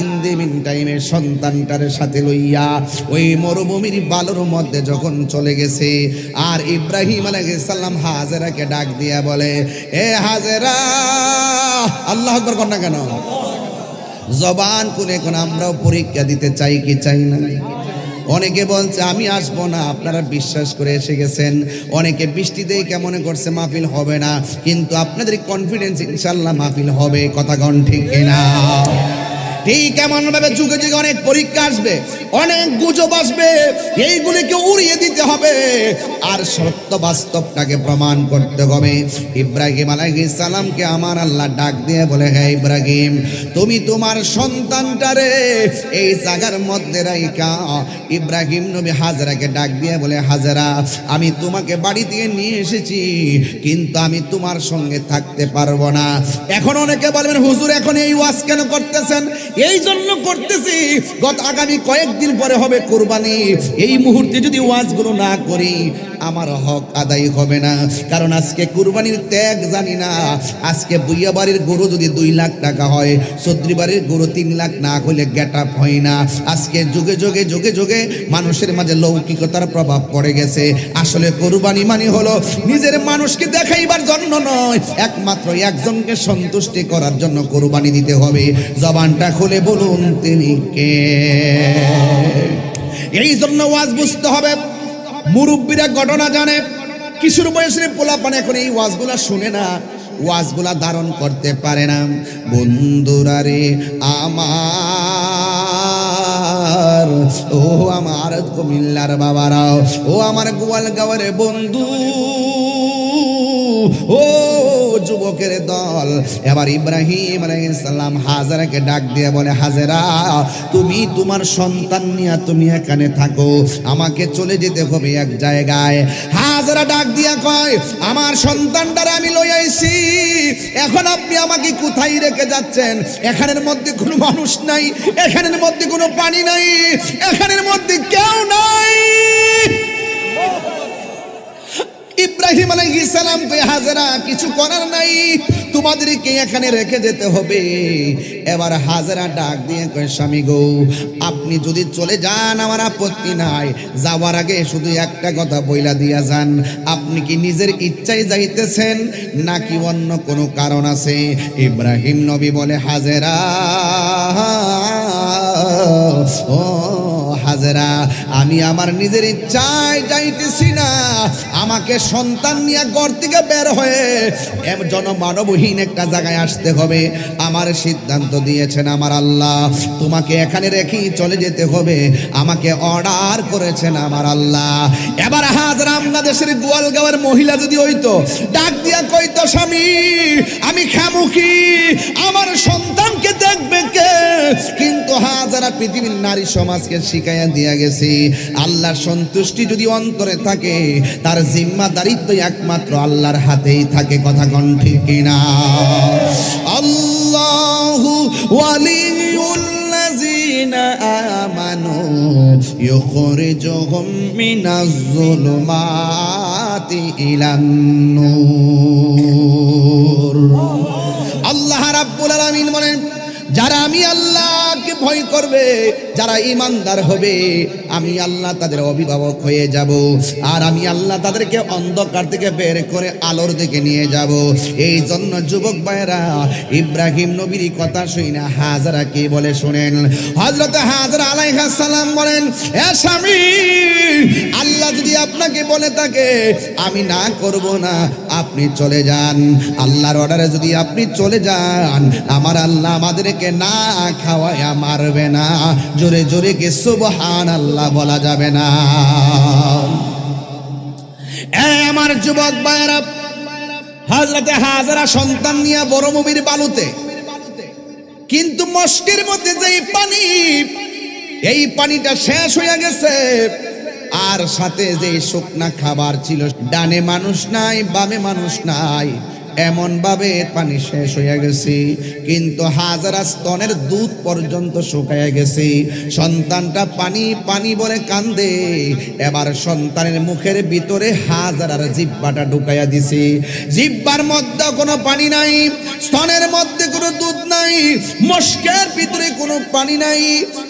[SPEAKER 1] ইন দি মিন টাইমে সন্তানটারে সাথে লইয়া ওই মরুভূমির বালুর মধ্যে যখন চলে গেছে, আর ইব্রাহিম আলাইহিস সালাম হাজেরাকে ডাক দিয়া বলে, এ হাজেরা, আল্লাহু আকবার কর না কেন? জবান খুলে এখন আমরাও পরীক্ষা দিতে চাই কি চাই না? অনেকে বলছে আমি আসবো না, আপনারা বিশ্বাস করে এসে গেছেন। অনেকে বৃষ্টি দিয়ে কেমন করছে মাহফিল হবে না, কিন্তু আপনাদের কনফিডেন্স ইনশাল্লাহ মাহফিল হবে। কথা কোন ঠিক কিনা? ঠিক এমন ভাবে যুগে যুগে অনেক পরীক্ষা আসবে, অনেক গুজব আসবে, এইগুলিকে উড়িয়ে দিতে হবে আর সত্য বাস্তবটাকে প্রমাণ করতে হবে। ইব্রাহিম আলাইহিস সালামকে আমার আল্লাহ ডাক দিয়ে বলে, হে ইব্রাহিম, তুমি তোমার সন্তানটারে এই জায়গার মধ্যে রাইখা। ইব্রাহিম নবী হাজেরাকে ডাক দিয়ে বলে, হাজেরা, আমি তোমাকে বাড়ি থেকে নিয়ে এসেছি, কিন্তু আমি তোমার সঙ্গে থাকতে পারবো না। এখন অনেকে বলবেন, হুজুর এখন এই ওয়াজ কেন করতেছেন? এই জন্য করতেছি, গত আগামী কয়েকদিন পরে হবে কুরবানি, এই মুহূর্তে যদি ওয়াজগুলো না করি আমার হক আদায় হবে না। কারণ আজকে কুরবানির ত্যাগ জানি না। আজকে বুইয়া বাড়ির গরু যদি 2 লাখ টাকা হয়, চৌধুরী বাড়ির গরু 3 লাখ না হলে গেট আপ হয় না। আজকে যুগে যুগে যুগে যুগে মানুষের মাঝে লৌকিকতার প্রভাব পড়ে গেছে। আসলে কুরবানি মানে হলো নিজের মানুষকে দেখাইবার জন্য নয়, একমাত্র একজনকে সন্তুষ্টি করার জন্য কুরবানি দিতে হবে। জবানটা খুলে বলুন তিনি কে? এই জন্য ওয়াজ বুঝতে হবে। মুরব্বীরা ঘটনা জানে, কিশোর বয়সের পোলাপান এখন এই ওয়াজগুলা শুনে না, ওয়াজগুলা ধারণ করতে পারে না। বন্ধুরা রে আমার, ও আমার কুমিল্লার বাবারাও, ও আমার গোয়ালগাঁওয়ের বন্ধু, ও যুবকের দল। এবার ইব্রাহিম আলাইহিস সালাম হাজেরাকে ডাক দিয়ে বলে, হাজেরা, তুমি তোমার সন্তান নিয়ে তুমি এখানে থাকো, আমাকে চলে যেতে হবে এক জায়গায়। হাজেরা ডাক দিয়া কয়, আমার সন্তানটারে আমি লই আইছি, এখন আপনি আমাকে কোথায় রেখে যাচ্ছেন? এখানের মধ্যে কোনো মানুষ নাই, এখানের মধ্যে কোনো পানি নাই, এখানের মধ্যে কেউ নাই। ইব্রাহিম আলাইহিস সালাম কয়, হাজেরা, কিছু করার নাই, তোমাদেরকে এখানে রেখে যেতে হবে। এবার হাজেরা ডাক দিয়ে কয়, স্বামী গো, আপনি যদি চলে যান আমার আপত্তি নাই, যাওয়ার আগে শুধু একটা কথা বইলা দিয়া যান, আপনি কি নিজের ইচ্ছায় যাইতেছেন নাকি অন্য কোনো কারণ আছে? ইব্রাহিম নবী বলে, হাজেরা, ও হাজেরা, আমি আমার নিজের ইচ্ছায় যাইতেছি না, আমাকে সন্তান নিয়ে ঘর থেকে বের হয়ে জনমানবহীন একটা জায়গায় আসতে হবে। আমার সিদ্ধান্ত দিয়েছেন আমার আল্লাহ, তোমাকে এখানে রেখেই চলে যেতে হবে, আমাকে অর্ডার করেছেন আমার আল্লাহ। এবার হাজেরা বাংলাদেশের গোয়ালগাঁওয়ের মহিলা যদি হইতো, ডাক দিয়া কইতো, স্বামী আমি খামুখী, আমার সন্তানকে দেখবে কে? কিন্তু হাজেরা পৃথিবীর নারী সমাজকে শিখাইয়া দিয়া গেছে, আল্লাহর সন্তুষ্টি যদি অন্তরে থাকে, তার জিম্মাদারিত্ব একমাত্র আল্লাহর হাতেই থাকে। কথা কোন ঠিক কিনা? আল্লাহু ওয়ালিউল্লাযিনা আমানু ইউখরিজুহুম মিনাজ যুলুমাতি ইলান নূর। আল্লাহ রাব্বুল আলামিন বলেন, যারা আমি আল্লাহকে ভয় করবে, যারা ইমানদার হবে আমি আল্লাহ তাদের অভিভাবক হয়ে যাব, আর আমি আল্লাহ তাদেরকে অন্ধকার থেকে বের করে আলোর দিকে নিয়ে যাব। এই জন্য যুবক ভাইরা ইব্রাহিম নবীর কথা শুনে হাজরা কি বলে শুনেন। হযরত হাজরা আলাইহিস সালাম বলেন, এ স্বামী, আল্লাহ যদি আপনাকে বলে থাকে আমি না করব না, আপনি চলে যান। আল্লাহর অর্ডারে যদি আপনি চলে যান, আমার আল্লাহ আমাদেরকে না খাওয়ায়া মারবে না। জোরে জোরে কি সুবহানাল্লাহ বলা যাবে না? আমার যুবক ভাইরা, হযরতে হাজরা সন্তান নিয়ে বড় মুমির বালুতে, কিন্তু মস্কের মধ্যে যে পানি, এই পানিটা শেষ হয়ে গেছে, আর সাথে যে শুকনা খাবার ছিল, ডানে মানুষ নাই বামে মানুষ নাই, এমন ভাবে পানি শেষ হয়ে গেছে। কিন্তু হাজরা স্তনের দুধ পর্যন্ত শুকায় গেছে। সন্তানটা পানি পানি বলে কান্দে। এবার সন্তানের মুখের ভিতরে হাজরার জিহ্বাটা ঢুকাইয়া দিছে। জিহ্বার মধ্যে কোনো পানি নাই, স্তনের মধ্যে কোনো দুধ নাই, মস্কের ভিতরে কোনো পানি নাই,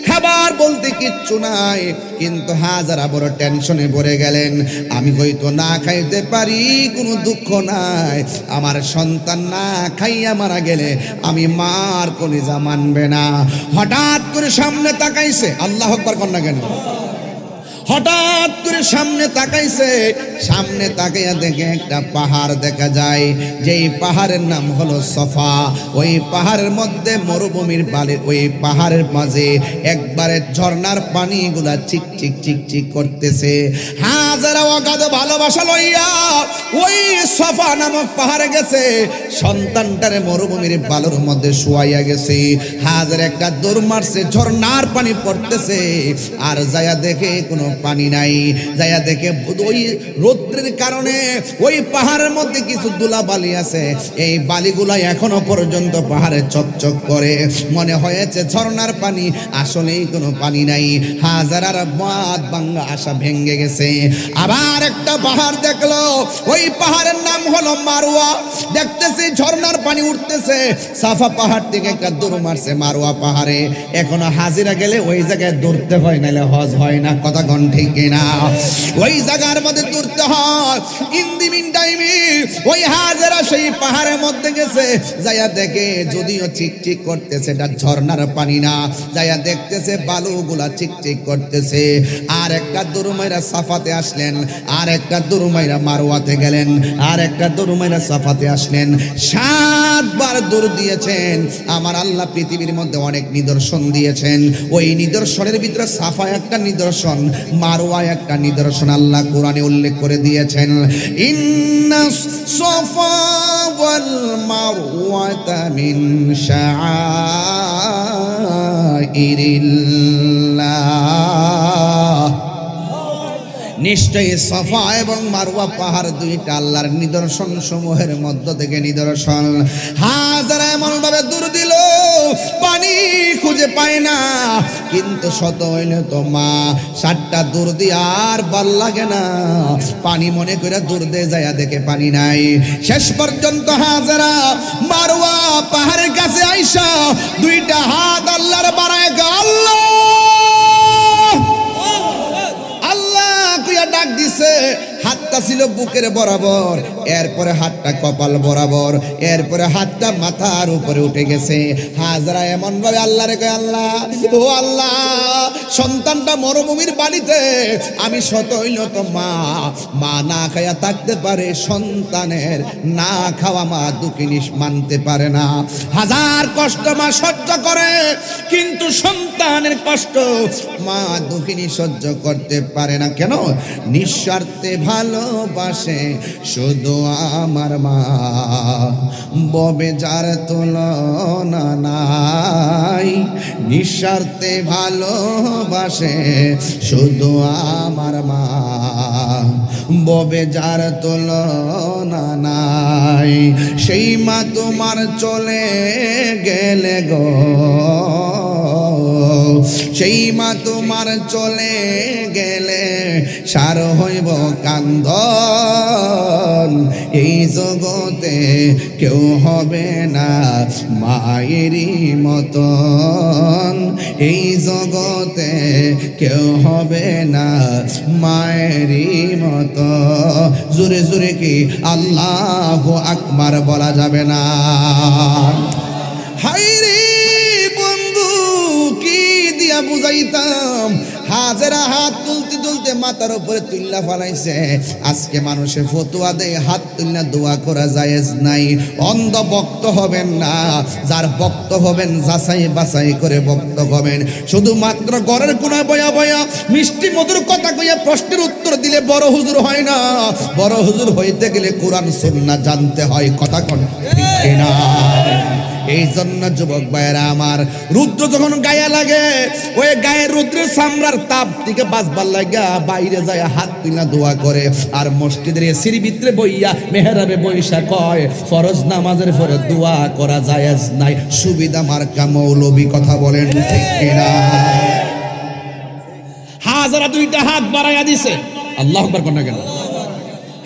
[SPEAKER 1] খাবার বলতে কিচ্ছু নাই। কিন্তু হাজরা বড় টেনশনে পড়ে গেলেন, আমি হয়তো না খাইতে পারি, কোনো দুঃখ নাই, আমার সন্তান না খাইয়া মারা গেলে আমি মার কলিজা মানবে না। হঠাৎ করে সামনে তাকাইছে, আল্লাহ আকবার কর না কেন? হঠাৎ করে সামনে তাকাইছে, সামনে তাকাইয়া দেখে একটা পাহাড় দেখা যায়, যেই পাহাড়ের নাম হলো সফা। ওই পাহাড়ের মধ্যে মরুভূমির বালি, ওই পাহাড়ের মাঝে একবারে ঝর্ণার পানিগুলা চিক চিক চিক চিক করতেছে। হাজারা অগাধ ভালোবাসা লইয়া ওই সফা নামক পাহাড়ে গেছে, সন্তানটারে মরুভূমির বালুর মধ্যে শুয়াইয়া গেছে। হাজার একটা দৌড় মারছে, ঝর্ণার পানি পড়তেছে, আর যায়া দেখে কোনো পানি নাই। যাইয়া দেখে ওই রৌদ্রের কারণে ওই পাহাড়ের মধ্যে কিছু ধুলা বালি আছে, এই বালিগুলা এখনো পর্যন্ত পাহাড়ে চকচক করে। মনে হয়েছে ঝর্ণার পানি, আসলেই কোনো পানি নাই। হাজারার বাদ ভাঙ্গা আশা ভেঙ্গে গেছে। আবার একটা পাহাড় দেখলো, ওই পাহাড়ের নাম হলো মারওয়া। দেখতেছি ঝর্ণার পানি উঠতেছে, সাফা পাহাড় থেকে একটা দৌড় মারছে মারওয়া পাহাড়ে। এখনো হাজিরা গেলে ওই জায়গায় দৌড়তে হয়, নাহলে হজ হয় না। কথা কোন ঠিক কিনা? ওই জায়গার মধ্যে দৌড়তে হয়। ইন দি মিন টাইমে ওই হাজেরা সেই পাহাড়ের মধ্যে গেছে, যাইয়া দেখে যদিও চিকচিক করতেছে, এটা ঝর্ণার পানি না। যাইয়া দেখতেছে বালুগুলা চিকচিক করতেছে। আর একটা দুরুমাইরা সাফাতে আসলেন, আর একটা দুরুমাইরা মারওয়াতে গেলেন, আর একটা দুরুমাইরা সাফাতে আসলেন। 7 বার দৌড় দিয়েছেন। আমার আল্লাহ পৃথিবীর মধ্যে অনেক নিদর্শন দিয়েছেন, ওই নিদর্শনের ভিতরে সাফা একটা নিদর্শন, মারওয়া একটা নিদর্শন। আল্লাহ কোরআনে উল্লেখ করে দিয়েছেন, ইন্নাস সাফা ওয়াল মারওয়াতা মিন শাআইরিল্লাহ। নিশ্চয়ই সাফা এবং মারওয়া পাহাড় দুইটা আল্লাহর নিদর্শন সমূহের মধ্য থেকে নিদর্শন। হাজারা এমন ভাবে দূর দিল, পানি খুঁজে পায় না। কিন্তু শত হইলে তো মা 7টা দূর দিয়ে আর ভাল লাগে না, পানি মনে করে দূর দিয়ে যায়, দেখে পানি নাই। শেষ পর্যন্ত হাজারা মারওয়া পাহাড়ের কাছে আইসা 2টা হাত আল্লাহর বাড়ায়, আল্লাহ ডাক দিছে। হাতটা ছিল বুকের বরাবর, এরপরে হাতটা কপাল বরাবর, এরপরে হাতটা মাথার উপরে উঠে গেছে। হাজরা এমন ভাবে আল্লাহ রে কয়, আল্লাহ ও আল্লাহ, সন্তানটা মরুভূমির বাড়িতে, আমি শত হইল তো মা না খাইয়া থাকতে পারে, সন্তানের না খাওয়া মা দুঃখিনী মানতে পারে না। হাজার কষ্ট মা সহ্য করে, কিন্তু সন্তানের কষ্ট মা দুঃখিনী সহ্য করতে পারে না। কেন? নিঃস্বার্থে ভালোবাসে শুধু আমার মা, ববে যার তুলনা নাই। নিঃস্বার্থে ভালোবাসে শুধু আমার মা, ববে যার তুলনা নাই। সেই মা তোমার চলে গেলে গো, সেই মা তোমার চলে গেলে সার হইব কান্দন। এই জগতে কেউ হবে না মায়েরই মতন, এই জগতে কেউ হবে না মায়েরই মতো। জোরে জোরে কি আল্লাহু আকবার বলা যাবে না? হায়রে বন্ধু কি দিয়া বুঝাইতাম, হাজেরা হাত তুলতে তুলতে মাথার উপরে তুল্লা ফালাইছে। আজকে মানুষে ফতুয়া দেয় হাত তুলনা দোয়া করা জায়েজ নাই। অন্ধ ভক্ত হবেন না, যার ভক্ত হবেন যাচাই বাছাই করে ভক্ত হবেন। শুধুমাত্র ঘরের কোনায় বয়া বয়া মিষ্টি মধুর কথা কইয়া প্রশ্নের উত্তর দিলে বড় হুজুর হয় না। বড় হুজুর হইতে গেলে কোরআন সুন্নাহ জানতে হয়। কথা কোন ঠিক কিনা? এই জন্য যুবক ভাইয়েরা আমার, রুদ্র যখন গায়ে লাগে ওই গায়ের রুদ্রের চামড়ার তাপ থেকে বাঁচবার লাগা বাইরে যায় হাত তুলা দোয়া করে। আর মসজিদের এসির ভিতরে বইয়া মেহরাবে বইসা কয় ফরজ নামাজের পরে দোয়া করা জায়েজ নাই। সুবিধা মার্কা মৌলবী। কথা বলেন ঠিক কিনা? হাজারা দুইটা হাত বাড়াইয়া দিছে। আল্লাহু আকবার কোন না কেন?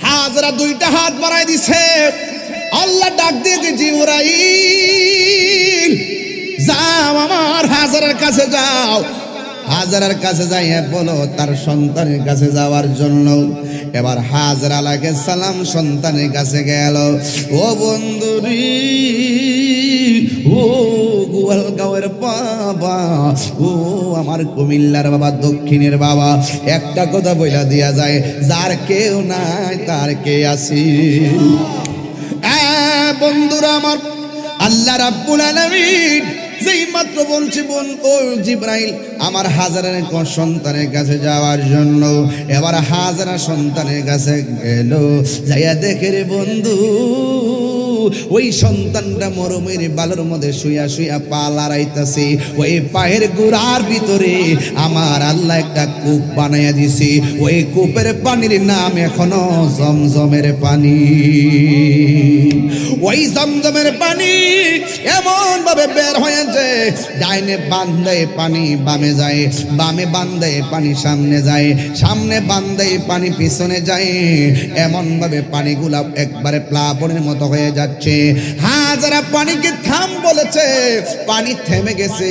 [SPEAKER 1] হাজারা দুইটা হাত বাড়াইয়া দিছে। আল্লাহ ডাক দিয়ে জিবরাইল যাও আমার হাজারের কাছে যাও। হাজারের কাছে যাইয়া বলো তার সন্তানের কাছে যাওয়ার জন্য। এবার হাজরা আলাইহিস সালাম সন্তানের কাছে গেল। ও বন্ধুরি, ও গোয়ালগাঁওয়ের বাবা, ও আমার কুমিল্লার বাবা, দক্ষিণের বাবা, একটা কথা বইলা দিয়া যায়, যার কেউ নাই তার কে আছি। বন্ধুরা আমার, আল্লাহ রাব্বুল আলামিন যেই মাত্র বলছে বোন ও জিবরাইল আমার হাজারের সন্তানের কাছে যাওয়ার জন্য। এবার হাজারা সন্তানের কাছে গেল, যাইয়া দেখে রে বন্ধু ওই সন্তানটা মরমের বালুর মধ্যে শুয়া শুয়া পা লড়াইতেছে। ওই পায়ের গোড়ার ভিতরে আমার আল্লাহ একটা কূপ বানাইয়া দিছে। ওই কূপের পানির নাম এখনো জমজমের পানি। ওই জমজমের পানি এমন ভাবে বের হয়েছে, ডাইনে বান্ধে পানি বামে যায়, বামে বান্ধে পানি সামনে যায়, সামনে বান্ধে পানি পিছনে যায়। এমন ভাবে পানিগুলা একবারে প্লাবনের মতো হয়ে যাচ্ছে। হাজারা পানিকে থাম বলেছে, পানি থেমে গেছে।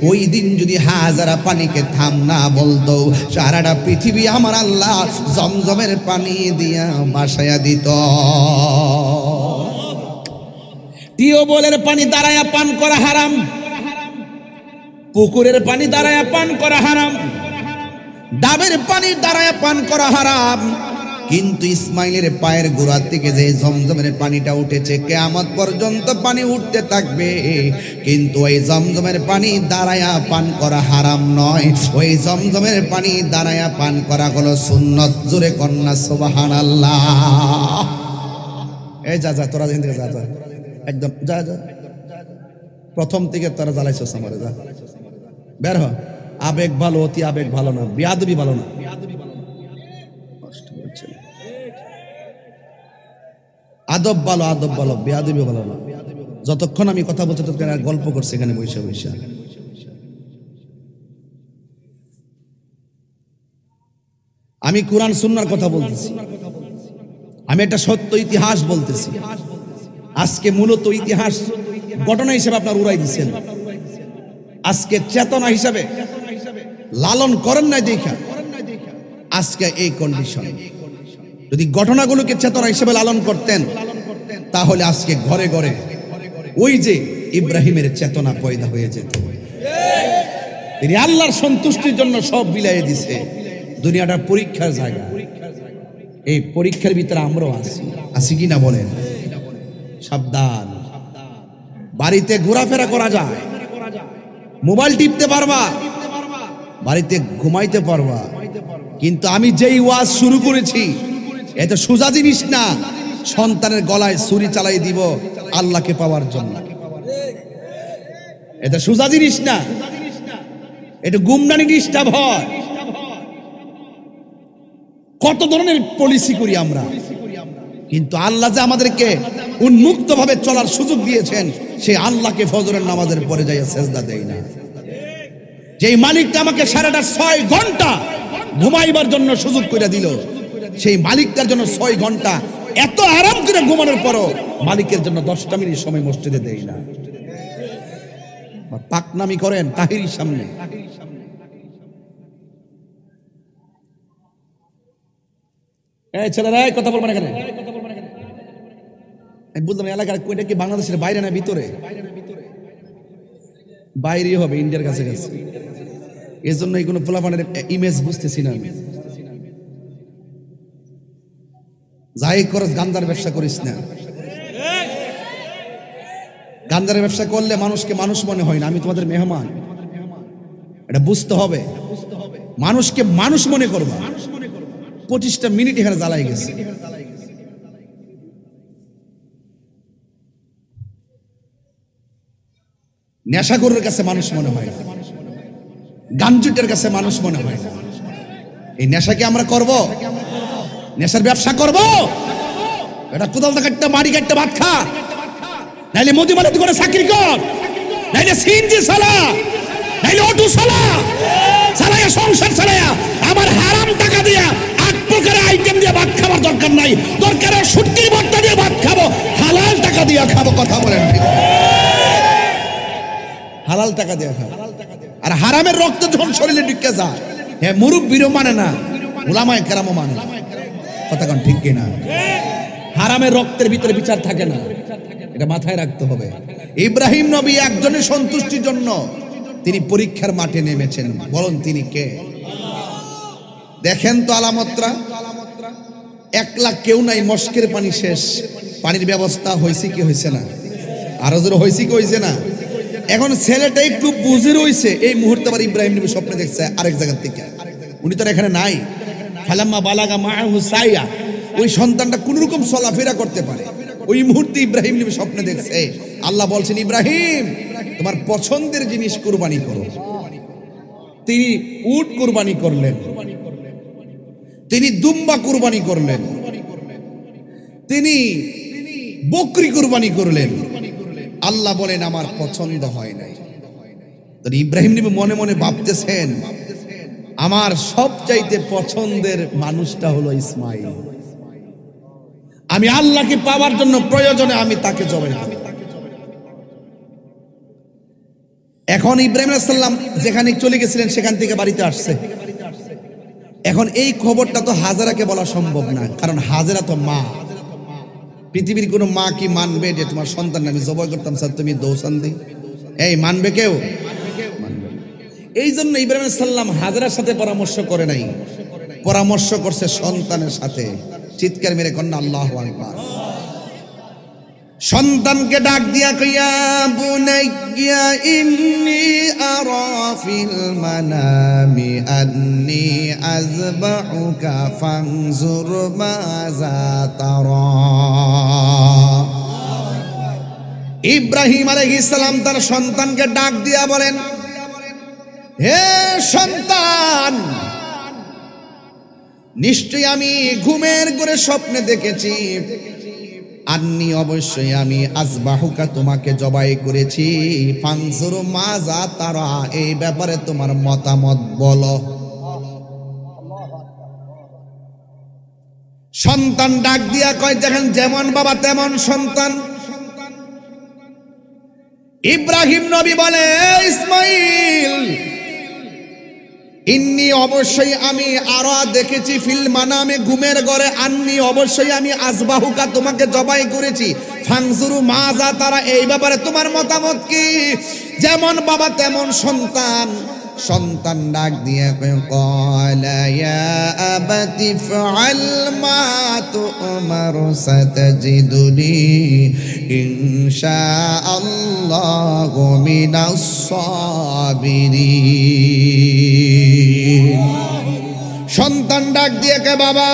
[SPEAKER 1] ওই দিন যদি হাজারা পানিকে থাম না বলতো, সারাটা পৃথিবী আমার আল্লাহ জমজমের পানি দিয়া বাসায়া দিত। টিউবওয়েলের পানি দাঁড়ায়া পান করা হারাম, পুকুরের পানি দাঁড়ায়া পান করা হারাম, ডাবের পানি দাঁড়ায়া পান করা হারাম। কিন্তু ইসমাইলের পায়ের গোড়া থেকে যে জমজমের পানিটা উঠেছে, কিয়ামত পর্যন্ত পানি উঠতে থাকবে। কিন্তু ওই জমজমের পানি দাঁড়ায়া পান করা হারাম নয়, ওই জমজমের পানি দাঁড়ায়া পান করা হলো সুন্নত। জোরে কন্যা সুবহানাল্লাহ। এই যা যা তোরা যেখান থেকে যা যা, একদম যা যা, প্রথম থেকে তোরা জ্বালাইছস আমারে, যা বের হ। আবেগ ভালো, অতি আবেগ ভালো না, বিয়াদবি ভালো না। আদব ভালো, আদব ভালো, বেয়াদবি ভালো না। যতক্ষণ আমি কথা বলছি ততক্ষণ আর গল্প করছে এখানে বৈশা বৈশা। আমি কোরআন সুন্নাহর কথা বলতেছি, আমি একটা সত্য ইতিহাস বলতেছি। আজকে মূলত ইতিহাস ঘটনা হিসেবে আপনার উড়াই দিচ্ছেন, আজকে চেতনা হিসাবে লালন করেন নাই দেখা আজকে এই কন্ডিশন। যদি ঘটনাগুলোকে চেতনা হিসেবে লালন করতেন, তাহলে আজকে ঘরে ঘরে ওই যে ইব্রাহিমের চেতনা পয়দা হয়ে যেত। তিনি আল্লাহর সন্তুষ্টির জন্য সব বিলাইয়ে দিছে। দুনিয়াটা পরীক্ষার জায়গা, এই পরীক্ষার ভিতরে আমরাও আছি কি না বলেন? সাবধান। বাড়িতে ঘোরাফেরা করা যায়, মোবাইল টিপতে পারবা, বাড়িতে ঘুমাইতে পারবা, কিন্তু আমি যেই ওয়াজ শুরু করেছি এটা সোজা জিনিস না। সন্তানের গলায় ছুরি চালাই দিব আল্লাহকে পাওয়ার জন্য, এটা সোজা জিনিস না। এটা গুমনানি ডিস্টার্ব হয়। কত ধরনের পলিসি করি আমরা, কিন্তু আল্লাহ যে আমাদেরকে উন্মুক্ত ভাবে চলার সুযোগ দিয়েছেন, সেই আল্লাহকে ফজরের নামাজের পরে যাইয়া সেজদা দেই না। যেই মালিকটা আমাকে সারাটা 6 ঘন্টা ঘুমাইবার জন্য সুযোগ করে দিল, সেই মালিকটার জন্য 6 ঘন্টা এত আরাম করে ঘুমানোর পরও মালিকের জন্য 10টা মিনিট সময় মসজিদে দেই না। পাকনামি করেন তাহিরির সামনে। এই ছেলেরা কথা বলবেন এখানে। আমি বুঝলাম এলাকার কোনটা কি বাংলাদেশের বাইরে না ভিতরে? বাইরেই হবে, ইন্ডিয়ার কাছে কাছে। এর জন্য এই কোনো পোলাপানের ইমেজ বুঝতেছি না আমি। যাই করস গান্দার ব্যবসা করিস না। গান্দারের ব্যবসা করলে মানুষকে মানুষ মনে হয় না। আমি তোমাদের মেহমান, এটা বুঝতে হবে। মানুষকে মানুষ মনে করবা। 25টা মিনিট এখানে জ্বালাই গেছে। নেশাখোরের কাছে মানুষ মনে হয় না, গাঞ্জুটের কাছে মানুষ মনে হয় না। এই নেশাকে আমরা করব, নেশার ব্যবসা করব। এটা কোদাল কাটতে মারি কাটতে ভাত খা, নাইলে মদিমালাতে করে চাকরি কর, নাইলে সিএনজি চালা, নাইলে অটো চালা, চালায়া সংসার চালায়া আমার হারাম টাকা দিয়া 8 প্রকারের আইটেম দিয়ে ভাত খাবার দরকার নাই। দরকার শুটকির ভর্তা দিয়ে ভাত খাবো, হালাল টাকা দিয়ে খাবো। কথা বলেন ঠিক? হালাল টাকা দিয়ে খাবো। আর হারামের রক্ত যখন শরীরে ঢুকে যায়, হ্যাঁ মুরব্বিরও মানে না, উলামায়ে কেরামও মানে না। কথা কোন ঠিক কিনা? হারামের রক্তের ভিতরে বিচার থাকে না, এটা মাথায় রাখতে হবে। ইব্রাহিম নবী একজনের সন্তুষ্টির জন্য তিনি পরীক্ষার মাঠে নেমেছেন। বলুন তিনি কে? দেখেন তো আলামতরা। 1 লাখ কেউ নাই, মস্কের পানি শেষ। পানির ব্যবস্থা হয়েছে কি হয়েছে না? আরো জোরে হয়েছে কি হয়েছে না? এখন ছেলেটা একটু বুঝে রয়েছে। এই মুহূর্তে আবার ইব্রাহিম নবী স্বপ্নে দেখছে আরেক জায়গা থেকে। উনি তো এখানে নাই। ফালাম্মা বালাগা মাআহু সাইয়া, ওই সন্তানটা কোন রকম চলাফেরা করতে পারে। ওই মুহূর্তে ইব্রাহিম নবী স্বপ্নে দেখছে। আল্লাহ বলছেন, ইব্রাহিম তোমার পছন্দের জিনিস কুরবানি করো। তিনি উট কুরবানি করলেন, তিনি দুম্বা কুরবানি করলেন, তিনি বকরি কুরবানি করলেন। আল্লাহ বলেন আমার পছন্দ হয় নাই। তো ইব্রাহিম নবী মনে মনে ভাবতেছেন, আমার সবচাইতে পছন্দের মানুষটা হলো ইসমাইল। আমি আল্লাহকে পাওয়ার জন্য প্রয়োজনে আমি তাকে জবাই করি। এখন ইব্রাহিম আলাইহিস সালাম যেখানে চলে গেছিলেন সেখান থেকে বাড়িতে আসছে। এখন এই খবরটা তো হাজেরাকে বলা সম্ভব না, কারণ হাজেরা তো মা। পৃথিবীর কোনো মা কি মানবে যে তোমার সন্তান আমি জবাই করতাম স্যার তুমি দৌসান দিই? এই মানবে কেউ? এই জন্য ইব্রাহিম আলাইহিস সালাম হাজেরার সাথে পরামর্শ করে নাই, পরামর্শ করছে সন্তানের সাথে। চিৎকার মেরে কন্যা আল্লাহু আকবার। সন্তানকে ডাক দিয়া কইয়া, বুনাইয়া ইন্নী আরা ফিল মানামি আন্নী আযবাহুকা ফানজুর মাযা তারা। ইব্রাহিম আলাইহিস সালাম তার সন্তানকে ডাক দিয়া বলেন, হে সন্তান, নিশ্চয়ই আমি ঘুমের ঘরে স্বপ্নে দেখেছি, আন্নি অবশ্যই আমি আযবাহুকা তোমাকে জবাই করেছি, ফানজুর মাযা তারা এই ব্যাপারে তোমার মতামত বলো। সন্তান ডাক দিয়া কয়, দেখেন যেমন বাবা তেমন সন্তান। ইব্রাহিম নবী বলে, ইসমাইল ইন্নি অবশ্যই আমি আরা দেখেছি, ফিল মানামে ঘুমের ঘরে, আন্নি অবশ্যই আমি আযবাহুকা তোমাকে জবাই করেছি, ফানজুরু মাযা তারা এই ব্যাপারে তোমার মতামত কি? যেমন বাবা তেমন সন্তান। সন্তান ডাক দিয়ে ক্বালা ইয়া আবাতি ফাআল মা তু'মারু সাতাজিদুনি ইনশাআল্লাহু মিনাস সাবিরিন। সন্তান ডাক দিয়ে কে, বাবা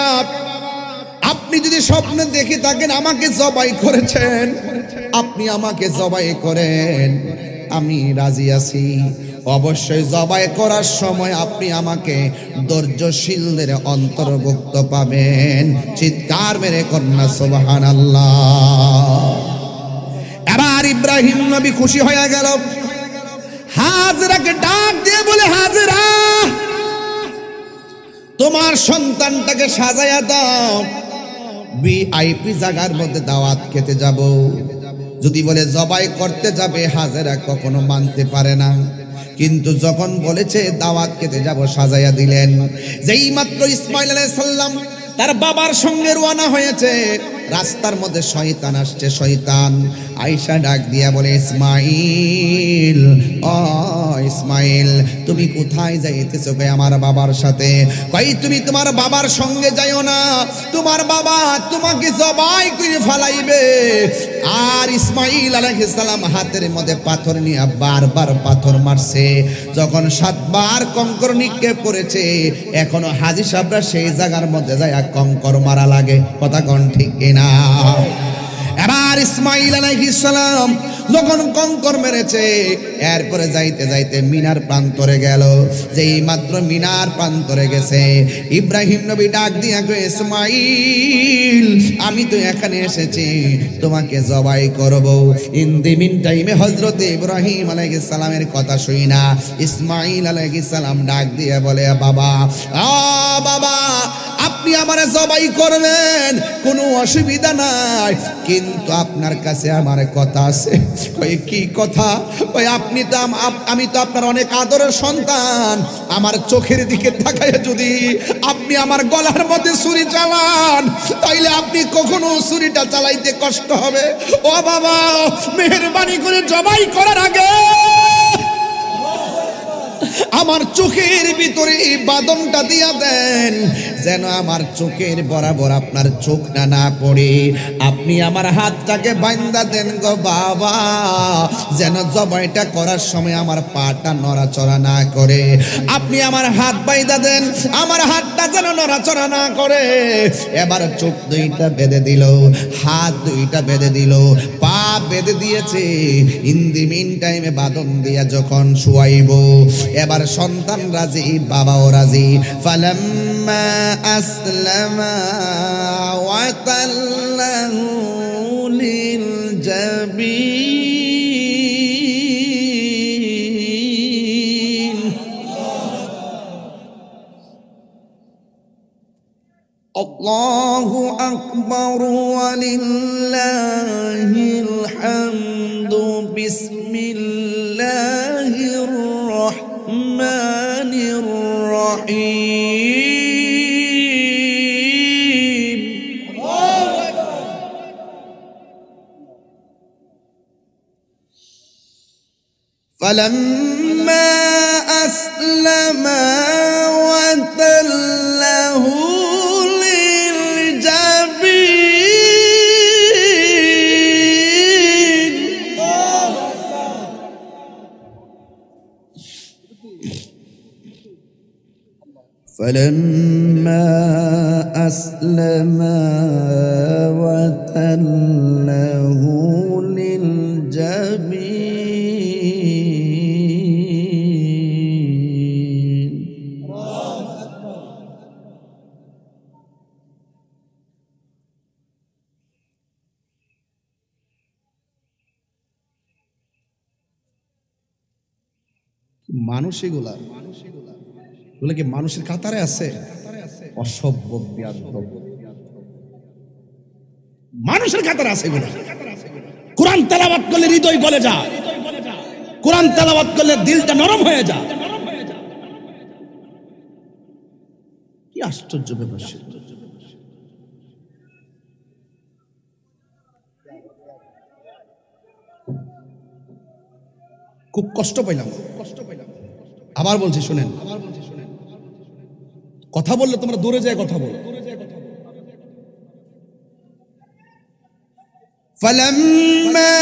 [SPEAKER 1] আপনি যদি স্বপ্নে দেখে থাকেন আমাকে জবাই করেছেন, আপনি আমাকে জবাই করেন, আমি রাজি আছি। অবশ্যই জবাই করার সময় আপনি আমাকে ধৈর্যশীলদের অন্তর্ভুক্ত পাবেন। চিৎকার মেরে কন্যা সুবহানাল্লাহ। এবার ইব্রাহিম নবী খুশি হয়ে গেল। হাজেরাকে ডাক দিয়ে বলে, হাজেরা তোমার সন্তানটাকে সাজায়া দাও, ভিআইপি জায়গার মধ্যে দাওয়াত খেতে যাব। যদি বলে জবাই করতে যাবে, হাজেরা কখনো মানতে পারে না। কিন্তু যখন বলেছে দাওয়াত খেতে যাব, সাজাইয়া দিলেন। যেই মাত্র ইসমাইল আলাইহিস সালাম তার বাবার সঙ্গে রওনা হয়েছে, রাস্তার মধ্যে শয়তান আসছে। শয়তান আয়েশা ডাক দিয়া বলে, ইসমাইল, ও ইসমাইল, তুমি কোথায় যাইতেছো? কই আমার বাবার সাথে। কই তুমি তোমার বাবার সঙ্গে যাইও না, তোমার বাবা তোমাকে জবাই করে ফেলাইবে। আর ইসমাইল আলাইহিস সালাম হাতের মধ্যে পাথর নিয়ে বারবার পাথর মারছে। যখন 7 বার কঙ্কর নিক্ষেপ করেছে, এখনো হাজী সাহেবরা সেই জায়গার মধ্যে যায় কঙ্কর মারা লাগে। কথা কোন ঠিক কিনা? এবার ইসমাইল আলাইহিস সালাম যখন কঙ্কর মেরেছে, এরপরে যাইতে যাইতে মিনার প্রান্তরে গেল। যেই মাত্র মিনার প্রান্তরে গেছে, ইব্রাহিম নবী ডাক দিয়া কই, ইসমাইল, আমি তো এখানে এসেছি তোমাকে জবাই করব। ইন দি মিন টাইমে হযরত ইব্রাহিম আলাইহিস সালামের কথা শুই না ইসমাইল আলাইহিস সালাম ডাক দিয়ে বলে, বাবা, বাবা, আপনি আমারে জবাই করবেন, কোনো অসুবিধা নাই, কিন্তু আপনার কাছে আমার কথা আছে। কই কি কথা? কই আপনি তো আমি তো আপনার অনেক আদরের সন্তান, আমার চোখের দিকে তাকায় যদি আপনি আমার গলার মধ্যে ছুরি চালান, তাইলে আপনি কখনো ছুরিটা চালাইতে কষ্ট হবে। ও বাবা, মেহেরবানি করে জবাই করার আগে আমার চোখের ভিতরে এই বাদনটা দিয়া দেন, যেন আমার চোখের বরাবর আপনার চোখটা না পড়ে। আপনি আমার হাতটাকে বাঁধা দেন গো বাবা, যেন জবাইটা করার সময় আমার পাটা নড়াচড়া না করে। আপনি আমার হাত বাঁধা দেন, আমার হাতটা যেন নড়াচড়া না করে। এবার চোখ 2টা বেঁধে দিল, হাত 2টা বেঁধে দিল, পা বেঁধে দিয়েছে। ইন দি মিন টাইমে বাদন দিয়া যখন শুয়াইব, এবার সন্তান রাজি, বাবাও রাজি। ফালাম্মা আসলামা ওয়া তাল্লাহু লিল জাবিন। আল্লাহু আকবার ওয়া লিল্লাহিল হামদু। বিসমিল্লাহির রাহমানির রাহিম। ফালাম্মা আসলামা ওয়া তাল্লাহু লিল জাবিন। فلما أسلما وتله للجبين. মানুষ এগুলা কি মানুষের কাতারে আছে? অসভ্য বিয়াদব মানুষের কাতারে আছে এগুলা। কোরআন তেলাওয়াত করলে হৃদয় গলে যায়, কোরআন তেলাওয়াত করলে দিলটা নরম হয়ে যায়। কি আশ্চর্য ব্যাপার! খুব কষ্ট পাইলাম। আবার বলছি শুনেন, কথা বললে তোমরা দূরে যায় কথা বলো। فلما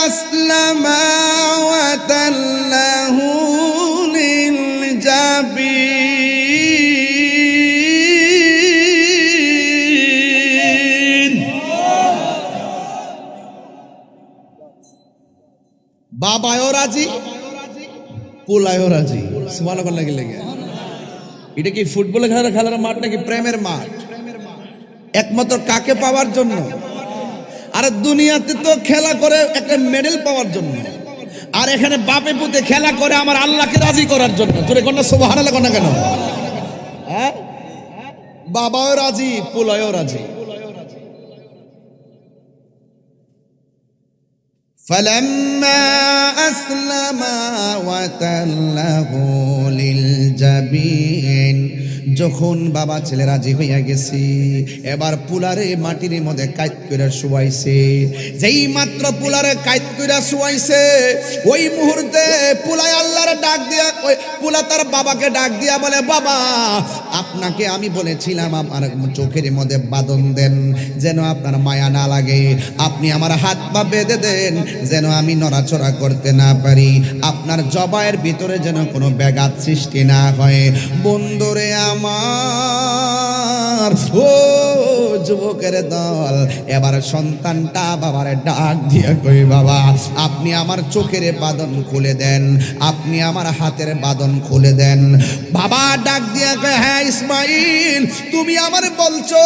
[SPEAKER 1] أسلما وتله للجبين. বাবাও রাজি, পোলায়ও রাজি। সুবহানাল্লাহ লাগে। এটা কি ফুটবলে খেলার মাঠ নাকি প্রেমের মাঠ? একমাত্র কাকে পাওয়ার জন্য? আর দুনিয়াতে তো খেলা করে একটা মেডেল পাওয়ার জন্য। আর এখানে বাপে পুতে খেলা করে আমার আল্লাহকে রাজি করার জন্য। তোরে কোনটা সুবহানাল্লাহ কোনটা কেন? হ্যাঁ, বাবাও রাজি, পোলায়ও রাজি। فلما أسلما وتله للجبين, যখন বাবা ছেলে রাজি হইয়া গেছি, এবার পুলারে মাটির মধ্যে কাইত কইরা শুয়াইছে। যেই মাত্র পুলারে কাইত কইরা শুয়াইছে, ওই মুহূর্তে পুলাই আল্লাহর ডাক দিয়া, ওই পুলা তার বাবাকে ডাক দিয়া বলে, বাবা আপনাকে আমি বলেছিলাম আমার চোখের মধ্যে বাঁধন দেন যেন আপনার মায়া না লাগে, আপনি আমার হাত পা বেঁধে দেন যেন আমি নড়াচড়া করতে না পারি, আপনার জবায়ের ভিতরে যেন কোনো ব্যাঘাত সৃষ্টি না হয়। বন্ধুরে আমার, ও যুবকের দল, এবার সন্তানটা বাবার ডাক দিয়ে কই, বাবা আপনি আমার চোখের বাঁধন খুলে দেন, আপনি আমার হাতের বাঁধন খুলে দেন। বাবা ডাক দিয়ে কয়, হ্যাঁ ইসমাইল, তুমি আমার বলছো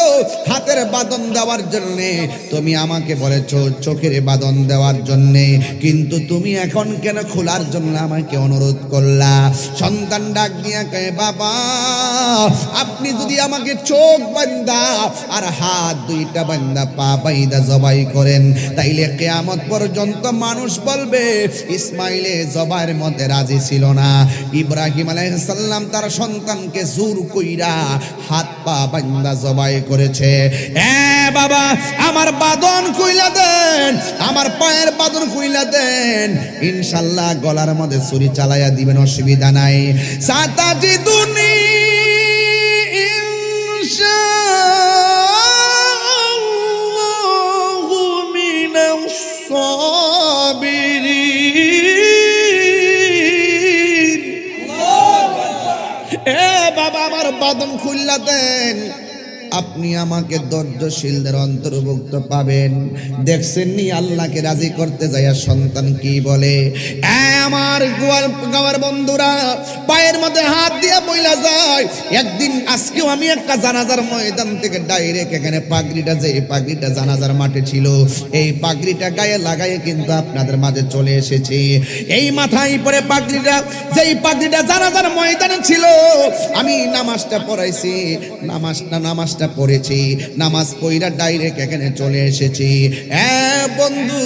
[SPEAKER 1] হাতের বাঁধন দেওয়ার জন্যে, তুমি আমাকে বলেছো চোখের বাঁধন দেওয়ার জন্যে, কিন্তু তুমি এখন কেন খোলার জন্য আমাকে অনুরোধ করলা? সন্তান ডাক দিয়ে কয়, বাবা আপনি যদি আমাকে চোখ বান্দা আর হাত দুইটা বান্দা পা বাইদা জবাই করেন, তাইলে কিয়ামত পর্যন্ত মানুষ বলবে ইসমাইলে জবাইয়ের মধ্যে রাজি ছিল না। ইব্রাহিম আলাইহিস সালাম তার সন্তানকে জোর কইরা হাত পা বান্দা জবাই করেছে। বাবা আমার বাঁধন কইলা দেন, আমার পায়ের বাঁধন কইলা দেন, ইনশাআল্লাহ গলার মধ্যে ছুরি চালাইয়া দিবেন, অসুবিধা নাই। সাতাজি দুনি ইনশাআল্লাহু মিনাস সাবিরিন। বাবা আমার বাঁধন খুললা দেন, আপনি আমাকে ধৈর্যশীলদের অন্তর্ভুক্ত পাবেন। দেখছেন নি আল্লাহকে রাজি করতে যাইয়া সন্তান কি বলে? আমার গাওয়ার বন্ধুরা পায়ের মধ্যে হাত দিয়া বইলা যায়। একদিন আজকেও আমি একটা জানাজার ময়দান থেকে ডাইরেক্ট এখানে পাগড়িটা, যে পাগড়িটা জানাজার মাঠে ছিল, এই পাগড়িটা গায়ে লাগাইয়ে কিন্তু আপনাদের মাঝে চলে এসেছি। এই মাথায় পরে পাগড়িটা, যেই পাগড়িটা জানাজার ময়দানে ছিল, আমি নামাজটা পড়াইছি, নামাজটা পড়েছি, নামাজ পড়া ডাইরেক্ট এখানে চলে এসেছি। বন্ধু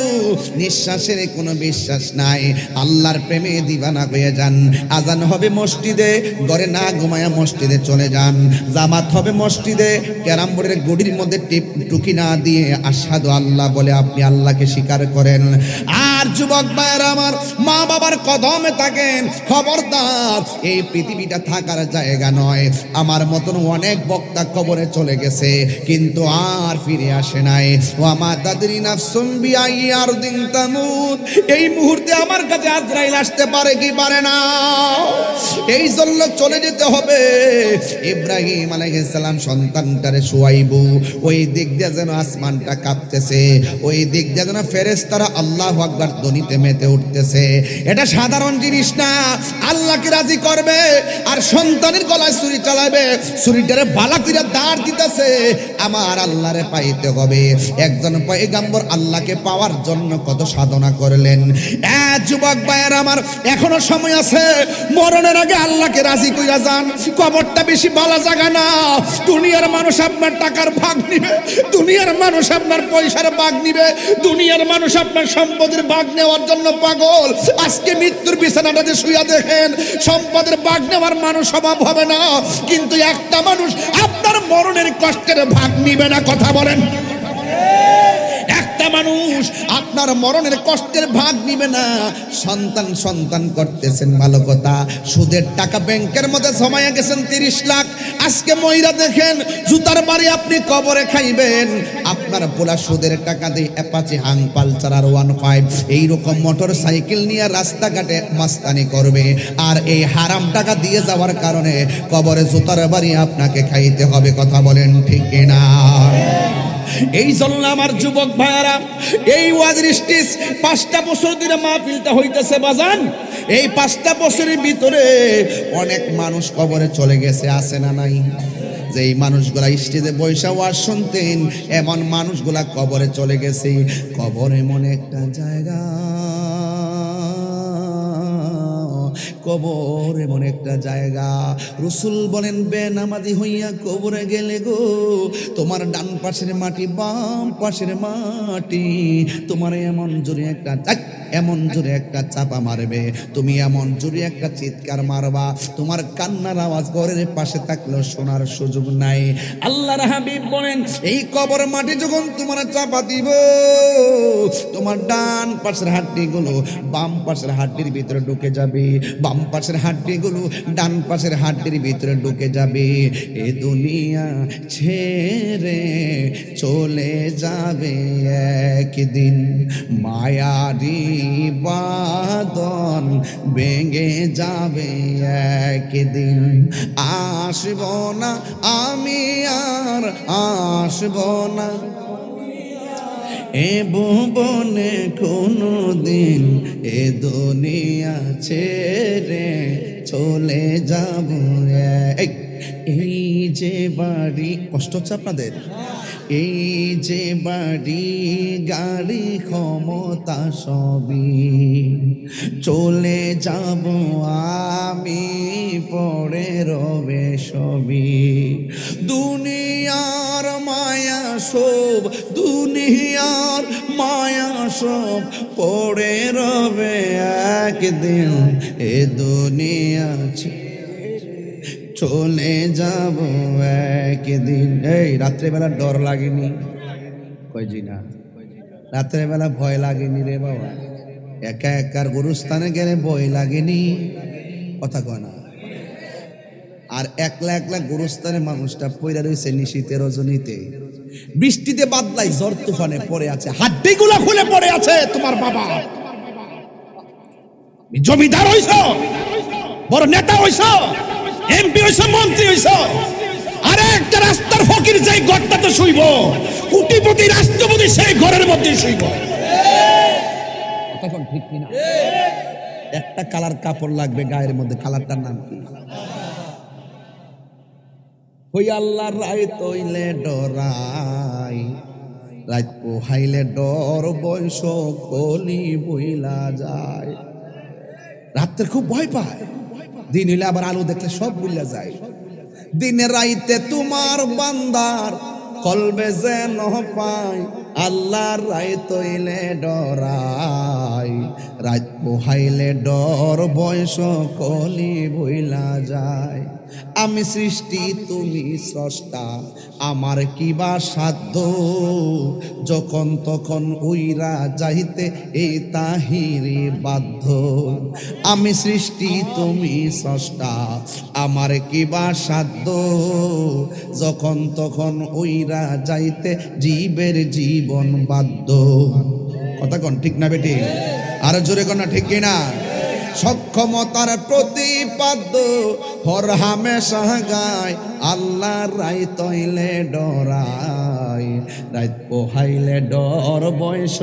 [SPEAKER 1] নিঃশ্বাসের কোনো বিশ্বাস নাই, আল্লাহর প্রেমে দিবানা হয়ে যান। আজান হবে মসজিদে, ঘরে না ঘুমায়া মসজিদে চলে যান। জামাত হবে মসজিদে, ক্যারাম বোর্ডের গুডির মধ্যে টুকি না দিয়ে আশহাদু আল্লাহ বলে আপনি আল্লাহকে স্বীকার করেন। আর যুবক ভাইয়েরা আমার, মা বাবার কদমে থাকেন, খবরদার এই পৃথিবীটা থাকার জায়গা নয়। আমার মতন অনেক বক্তা কবরে চলে গেছে কিন্তু আর ফিরে আসে নাই। ওয়া মা তাদরি নাফসুন বিআই আরদিন তামুত। এই মুহূর্তে আমার কাছে আজরাইল আসতে পারে কি পারে না, এই জন্য চলে যেতে হবে। ইব্রাহিম আলাইহিস সালাম সন্তানটারে শুয়াইবু, ওই দিক দিয়ে যেন আসমানটা কাঁপতেছে, ওই দিক দিয়ে যেন ফেরেশতারা আল্লাহু আকবার ধ্বনিতে মেতে উঠতেছে। এটা সাধারণ জিনিস না, আল্লাহকে রাজি করবে আর সন্তানের গলায় ছুরি চালাবে, ছুরিটারে বালা কইরা দাঁড় দিতেছে। আমার আল্লাহরে পাইতে হবে। একজন পয়গম্বর আল্লাহকে পাওয়ার জন্য কত সাধনা করলেন। যুবক ভাইয়ের আমার, এখনো সময় আছে, মরণের আগে আল্লাহকে রাজি কইরা যান। কবরটা বেশি ভালো জায়গা না। দুনিয়ার মানুষ আপনার টাকার ভাগ নিবে, দুনিয়ার মানুষ আপনার পয়সার ভাগ নিবে, দুনিয়ার মানুষ আপনার সম্পদের ভাগ নেওয়ার জন্য পাগল। আজকে মৃত্যুর বিছানাটাতে শুইয়া দেখেন, সম্পদের ভাগ নেওয়ার মানুষ অভাব হবে না, কিন্তু একটা মানুষ আপনার মরণের কষ্টের ভাগ নিবে না। কথা বলেন, একটা মানুষ আপনার মরণের কষ্টের ভাগ নিবে না। সন্তান করতেছেন ভালো কথা, সুদের টাকা ব্যাংকের মধ্যে জমায়া গেছেন 30 লাখ, আজকে ময়রা দেখেন জুতার বাড়ি আপনি কবরে খাইবেন। আপনার পোলা সুদের টাকা দিয়ে অ্যাপাচি, হাং পালসার আর 15 এইরকম মোটর সাইকেল নিয়ে রাস্তাঘাটে মাস্তানি করবে, আর এই হারাম টাকা দিয়ে যাওয়ার কারণে কবরে জুতার বাড়ি আপনাকে খাইতে হবে। কথা বলেন ঠিক কিনা? এই জন্য আমার যুবক ভাইয়ারা, এই ওয়াজের স্টেজ 5টা বছর ধরে মাহফিলটা হইতেছে বাজান। এই 5টা বছরের ভিতরে অনেক মানুষ কবরে চলে গেছে, আছে না নাই? যেই মানুষগুলা স্টেজে বৈশা ওয়াজ শুনতেন, এমন মানুষগুলা কবরে চলে গেছে। কবর এমন একটা জায়গা কবর এমন একটা জায়গা, রাসূল বলেন বেনামাজি হইয়া কবরে গেলে গো, তোমার ডান পাশের মাটি বাম পাশের মাটি তোমার এমন জোরে একটা চাপা মারবে, তুমি এমন জোরে একটা চিৎকার মারবা, তোমার কান্নার আওয়াজ ঘরের পাশে থাকলেও শোনার সুযোগ নাই। আল্লাহর হাবিব বলেন এই কবর মাটি যখন তোমার চাপা দিব, তোমার ডান পাশের হাড্ডিগুলো বাম পাশের হাড্ডির ভিতরে ঢুকে যাবে, বাম পাশের হাড্ডিগুলো ডান পাশের হাড্ডির ভিতরে ঢুকে যাবে। এ দুনিয়া ছেড়ে চলে যাবে একদিন, মায়ারি বাঁধন ভেঙে যাবে একদিন, আসব না আমি আর আসব না এ ভুবনে কোনো দিন, এ দুনিয়া ছেড়ে চলে যাব। এই যে বাড়ি, কষ্ট হচ্ছে আপনাদের, এই যে বাড়ি গাড়ি ক্ষমতা সবই চলে যাব আমি, পড়ে রবে সবই দুনিয়ার মায়া সব, দুনিয়ার মায়া সব পড়ে রবে একদিন, এ দুনিয়া চলে যাব একদিন। এই রাত্রেবেলা ডর লাগেনি? কই জি না, রাত্রেবেলা ভয় লাগেনি রে বাবা? একা একার গুরুস্থানে গেলে ভয় লাগেনি? কথা কয় না। আর একলা একলা গুরুস্থানে মানুষটা পইরা রয়েছে নিশীতে রজনীতে, বৃষ্টিতে বাদলাই ঝড় তুফানে পড়ে আছে, হাড্ডিগুলা খুলে পড়ে আছে। তোমার বাবা জমিদার হইছ, বড় নেতা হইছ, এমপি হইছ, মন্ত্রী হইছ, আর একটা রাস্তার ফকির যেই ঘরটাতে শুইব, কোটিপতি রাষ্ট্রপতি সেই ঘরের মধ্যে শুইব। তখন ঠিক কিনা? একটা কালার কাপড় লাগবে গায়ের মধ্যে, কালারটার নাম কি? ওই আল্লাহর রায় তৈলে ডরাই, রাত পোহাইলে ডর বয়স কলি বইলা যায়। রাত্রে খুব ভয় পায়, দিন হইলে আবার আলো দেখলে সব ভুলা যায়। দিনে রাইতে তোমার বান্দার কলবে যেন পায়, আল্লাহর রায় তৈলে ডরাই, রাত পোহাইলে ডর বয়স কলি বইলা যায়। আমি সৃষ্টি তুমি স্রষ্টা, আমার কিবা সাধ্য, যখন তখন উইরা যাইতে এই তাহিরি বাধ্য। আমি সৃষ্টি তুমি স্রষ্টা, আমার কিবা সাধ্য, যখন তখন উইরা যাইতে জীবের জীবন বাধ্য। কথা কন ঠিক না বেটি? আর জোরে কন না ঠিক কিনা? সক্ষমতার প্রতিপাদ্য হর হামেশা গায়, আল্লাহর রায় তৈলে ডরাই, রাত পোহাইলে ডর বয়স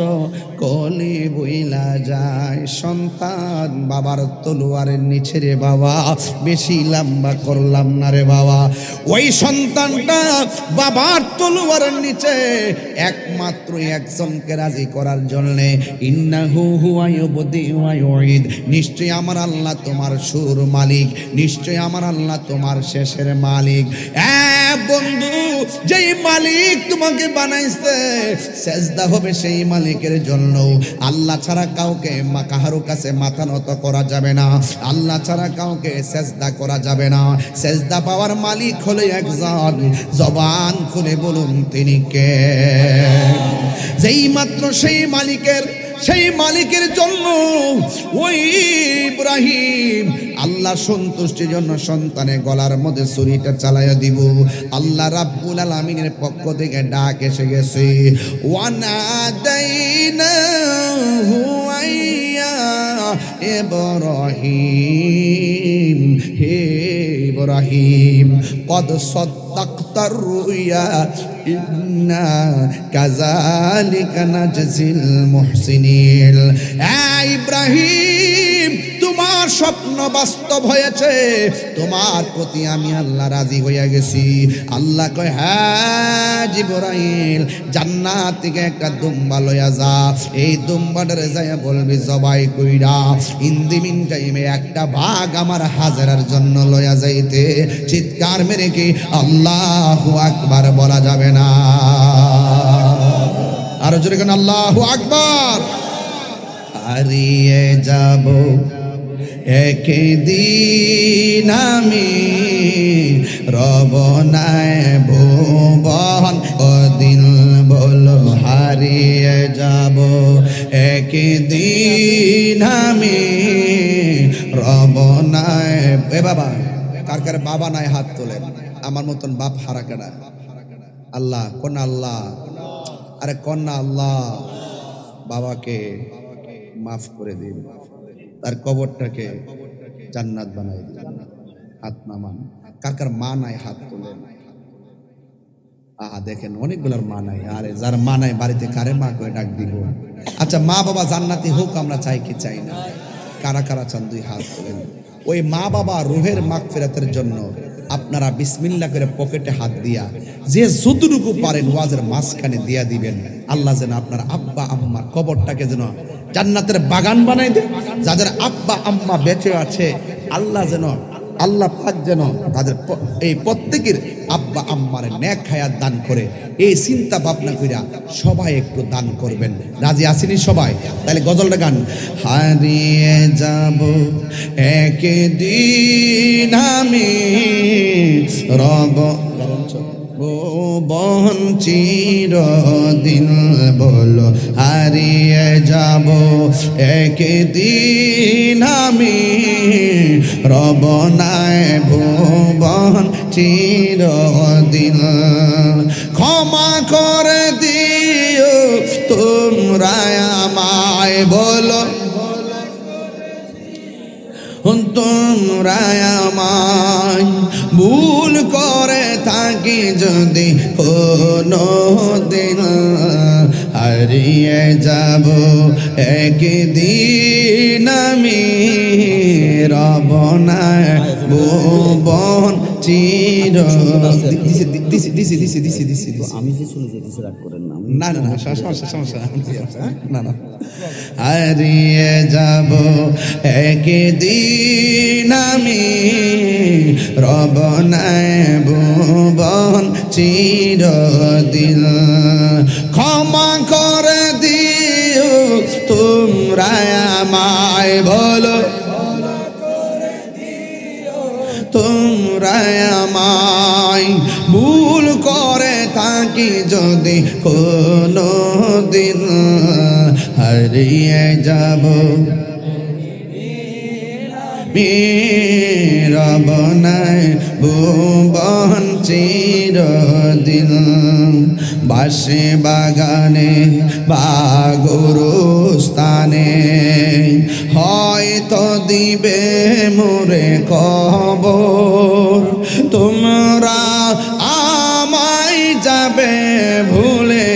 [SPEAKER 1] কলি বইলা যায়। সন্তান বাবার তলোয়ারের নিচে রে বাবা, বেশি লম্বা করলাম না রে বাবা। ওই সন্তানটা বাবার তলোয়ারের নিচে একমাত্র একজনকে রাজি করার জন্যে, ইন্নাহু হুয়া ইউবদি ওয়া ইউঈদ, নিশ্চয় আমার আল্লাহ তোমার শুরুর মালিক, নিশ্চয় আমার আল্লাহ তোমার শেষের মালিক। বন্ধু, যেই মালিক তোমাকে বানাইছে, সেজদা হবে সেই মালিকের জন্য। আল্লাহ ছাড়া কাউকে কাহারো কাছে মাথা নত করা যাবে না, আল্লাহ ছাড়া কাউকে সেজদা করা যাবে না। সেজদা পাওয়ার মালিক হলো একজন, জবান খুলে বলুন তিনি কে? যেই মাত্র সেই মালিকের জন্য ওই ইব্রাহিম আল্লাহ সন্তুষ্টির জন্য সন্তানের গলার মধ্যে ছুরিটা চালাইয়া দিব। আল্লাহ রাব্বুল আলামিনের পক্ষ থেকে ডাক এসে গেছে, ওয়ানাদাইনাহু আইয়া ইব্রাহিম, হে ইব্রাহিম, কদ সাদ্দাকতার রুয়া ইন্না কাযালিকা নাজজিল মুহসিনিন। ইব্রাহিম, তোমার স্বপ্ন বাস্তব হয়েছে, তোমার প্রতি আমি আল্লাহ রাজি হইয়া গেছি। আল্লাহ কয়, হ্যাঁ জিবরাইল, জান্নাত থেকে একটা দুম্বা লইয়া যা, এই দুম্বাটারে যাইয়া বলবি জবাই কইরা ইন দি মিন টাইমে একটা ভাগ আমার হাজরার জন্য লইয়া যাইতে। চিৎকার মেরে কি আল্লাহু আকবার বলা যাবে না? আরো জোরে কেন আল্লাহু আকবার। হারিয়ে যাব একদিন আমি, রব নাই ভুবন কদিন বলো, হারিয়ে যাব একদিন আমি, রব নাই। এ বাবা, কার কার বাবা নাই হাত তোলেন। আমার মতন বাপ হারা কেডা? আল্লাহ, কোন আল্লাহ? আরে কন্যা আল্লাহ। বাবাকে মাফ করে দিন, তার কবরটাকে জান্নাত বানাই দিন। হাত নামান। কার কার মা নাই হাত তোলেন। দেখেন অনেকগুলার মা নাই। আরে যার মা নাই বাড়িতে কারে মা করে ডাক দিব? আচ্ছা, মা বাবা জান্নাতি হোক আমরা চাই কি চাই না? কারা কারা চান? দুই হাত তোলেন। ওই মা বাবা রুহের মাগফিরাতের জন্য আপনারা বিসমিল্লাহ করে পকেটে হাত দিয়া যে যতটুকু পারেন ওয়াজের মাঝখানে দিয়া দিবেন। আল্লাহ যেন আপনার আব্বা আম্মার কবরটাকে যেন জান্নাতের বাগান বানাই দেন। যাদের আব্বা আম্মা বেঁচে আছে, আল্লাহ যেন, আল্লাহ পাক যেন তাদের এই প্রত্যেকের আব্বা আম্মার নেক হায়াত দান করে। এই চিন্তা ভাবনা কইরা সবাই একটু দান করবেন। রাজি আসেনি সবাই? তাহলে গজলটা গান। হারিয়ে যাব একদিন আমি, রব চিরদিন বলো, হারিয়ে যাব একদিন আমি, রব নাই ভুবন চিরদিন। ক্ষমা করে দিও তোমরা আমায়, বলো তোমরা আমায়, ভুল করে থাকি যদি কোনো দিন, হারিয়ে যাব একদিন আমি, রব নাই ভুবন চির।
[SPEAKER 3] আমি যে শুনে যেতেছি রাগ করেন না।
[SPEAKER 1] না না না, সমস্যা না না। হারিয়ে যাব একদিন আমি, রব নাই ভুবন চিরদিন। ক্ষমা করে দিও তোমরা আমায়, বলো তোমরা আমায়, ভুল করে থাকি যদি কোনো দিন, হারিয়ে যাব রব নাই ভুবন চিরদিন। বাসে বাগানে বা গোরস্থানে হয়তো দিবে মোরে কবর, তোমরা আমায় যাবে ভুলে,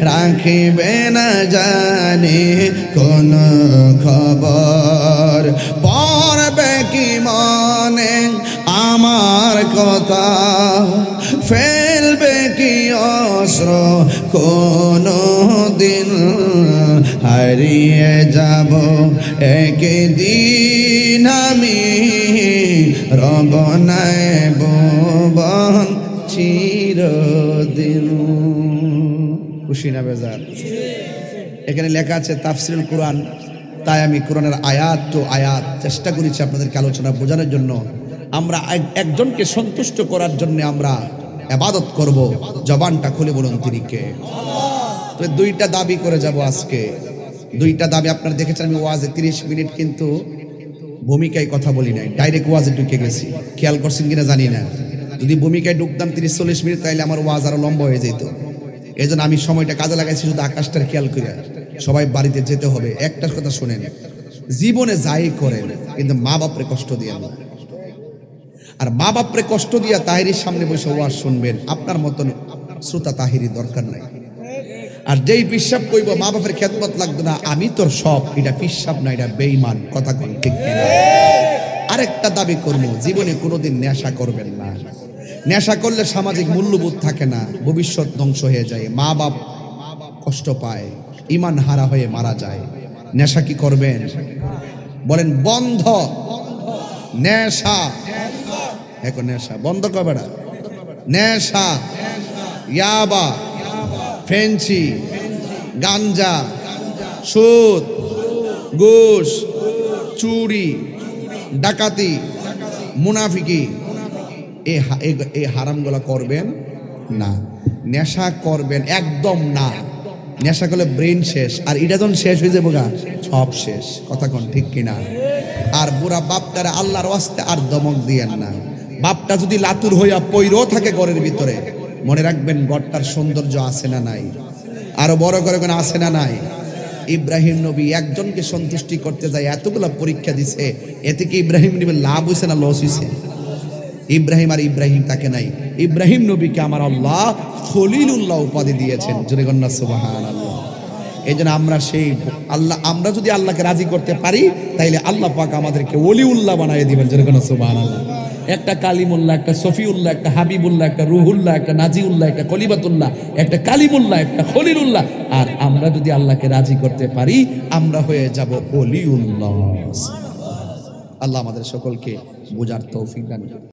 [SPEAKER 1] রাখিবে না জানি কোন খবর। পড়বে কি মনে আমার কথা, ফেলবে কি অস্ত্র কোনো দিন, হারিয়ে যাব একদিন আমি, রব নাই ভুবন চিরদিন। খুশি না বেজার? এখানে লেখা আছে তাফসিরুল কোরআন, তাই আমি কোরআনের আয়াত তো আয়াত চেষ্টা করেছি আপনাদেরকে আলোচনা বোঝানোর জন্য। আমরা একজনকে সন্তুষ্ট করার জন্য আমরা ইবাদত করব। জবানটা খুলে বলুন তিনি কে? তো দুইটা দাবি করে যাব আজকে। দুইটা দাবি আপনারা দেখেছেন, আমি ওয়াজে 30 মিনিট কিন্তু ভূমিকায় কথা বলি নাই, ডাইরেক্ট ওয়াজে ঢুকে গেছি। খেয়াল করছেন কিনা জানি না। যদি ভূমিকায় ঢুকতাম 30-40 মিনিট, তাইলে আমার ওয়াজ আরো লম্বা হয়ে যেত। এই জন্য আমি সময়টা কাজে লাগাইছি শুধু আকাশটার খেয়াল করে। সবাই বাড়িতে যেতে হবে। একটা কথা শোনেন, জীবনে যাই করেন কিন্তু মা বাপরে কষ্ট দিয়ে না। আর মা বাপরে কষ্ট দিয়া তাহিরির সামনে বসে ওয়াজ শুনবেন, আপনার মতন শ্রোতা তাহিরি দরকার নাই। আর যেই পিসাব কইব মা বাপের খেদমত লাগবে না, আমি তোর সব, এটা পিসাব না, এটা বেঈমান। কথা কোন ঠিক কিনা? আরেকটা দাবি করবো, জীবনে কোনোদিন নেশা করবেন না। নেশা করলে সামাজিক মূল্যবোধ থাকে না, ভবিষ্যৎ ধ্বংস হয়ে যায়, মা বাপ কষ্ট পায়, ইমান হারা হয়ে মারা যায়। নেশা কি করবেন? বলেন বন্ধ। নেশা, এখন নেশা বন্ধ করবে না। নেশা, ইয়াবা, ফেন্সি, গাঞ্জা, সুদ, ঘুষ, চুরি, ডাকাতি, মুনাফিকি, এই হারামগুলো করবেন না। নেশা করবেন একদম না। নেশা করলে ব্রেন শেষ, আর এটা যখন শেষ হয়ে যাবো গা সব শেষ। কথা কোন ঠিক কিনা? আর বুড়া বাপটারে আল্লাহর ওয়াস্তে আর দমক দিয়েন না। বাপটা যদি লাতুর হইয়া পইরও থাকে ঘরের ভিতরে, মনে রাখবেন ঘরটার সৌন্দর্য আছে না নাই? আরো বড় করে কোন আছে না নাই? ইব্রাহিম নবী একজনকে সন্তুষ্টি করতে যায়, এতগুলো পরীক্ষা দিছে, এতে কি ইব্রাহিম নবীর লাভ হয়েছে না লস হয়েছে? ইব্রাহিম আর ইব্রাহিম তাকে নাই। ইব্রাহিম নবীকে আমার আল্লাহ খলিলুল্লাহ উপাধি দিয়েছেন। জোরে কন্যা সুবহানাল্লাহ। এই জন্য আমরা সেই আল্লাহ, আমরা যদি আল্লাহকে রাজি করতে পারি তাইলে আল্লাহ পাক আমাদেরকে ওলিউল্লাহ বানিয়ে দিবেন। জোরে কন্যা সুবহানাল্লাহ। একটা কালিমুল্লাহ, একটা সফিউল্লাহ, একটা হাবিবুল্লাহ, একটা রুহুল্লাহ, একটা নাজিউল্লাহ, একটা কলিবাতুল্লাহ, একটা কালিমুল্লাহ, একটা খলিলুল্লাহ। আর আমরা যদি আল্লাহকে রাজি করতে পারি আমরা হয়ে যাব ওলিউল্লাহ। আল্লাহ আমাদের সকলকে বোঝার তৌফিক দান করুন।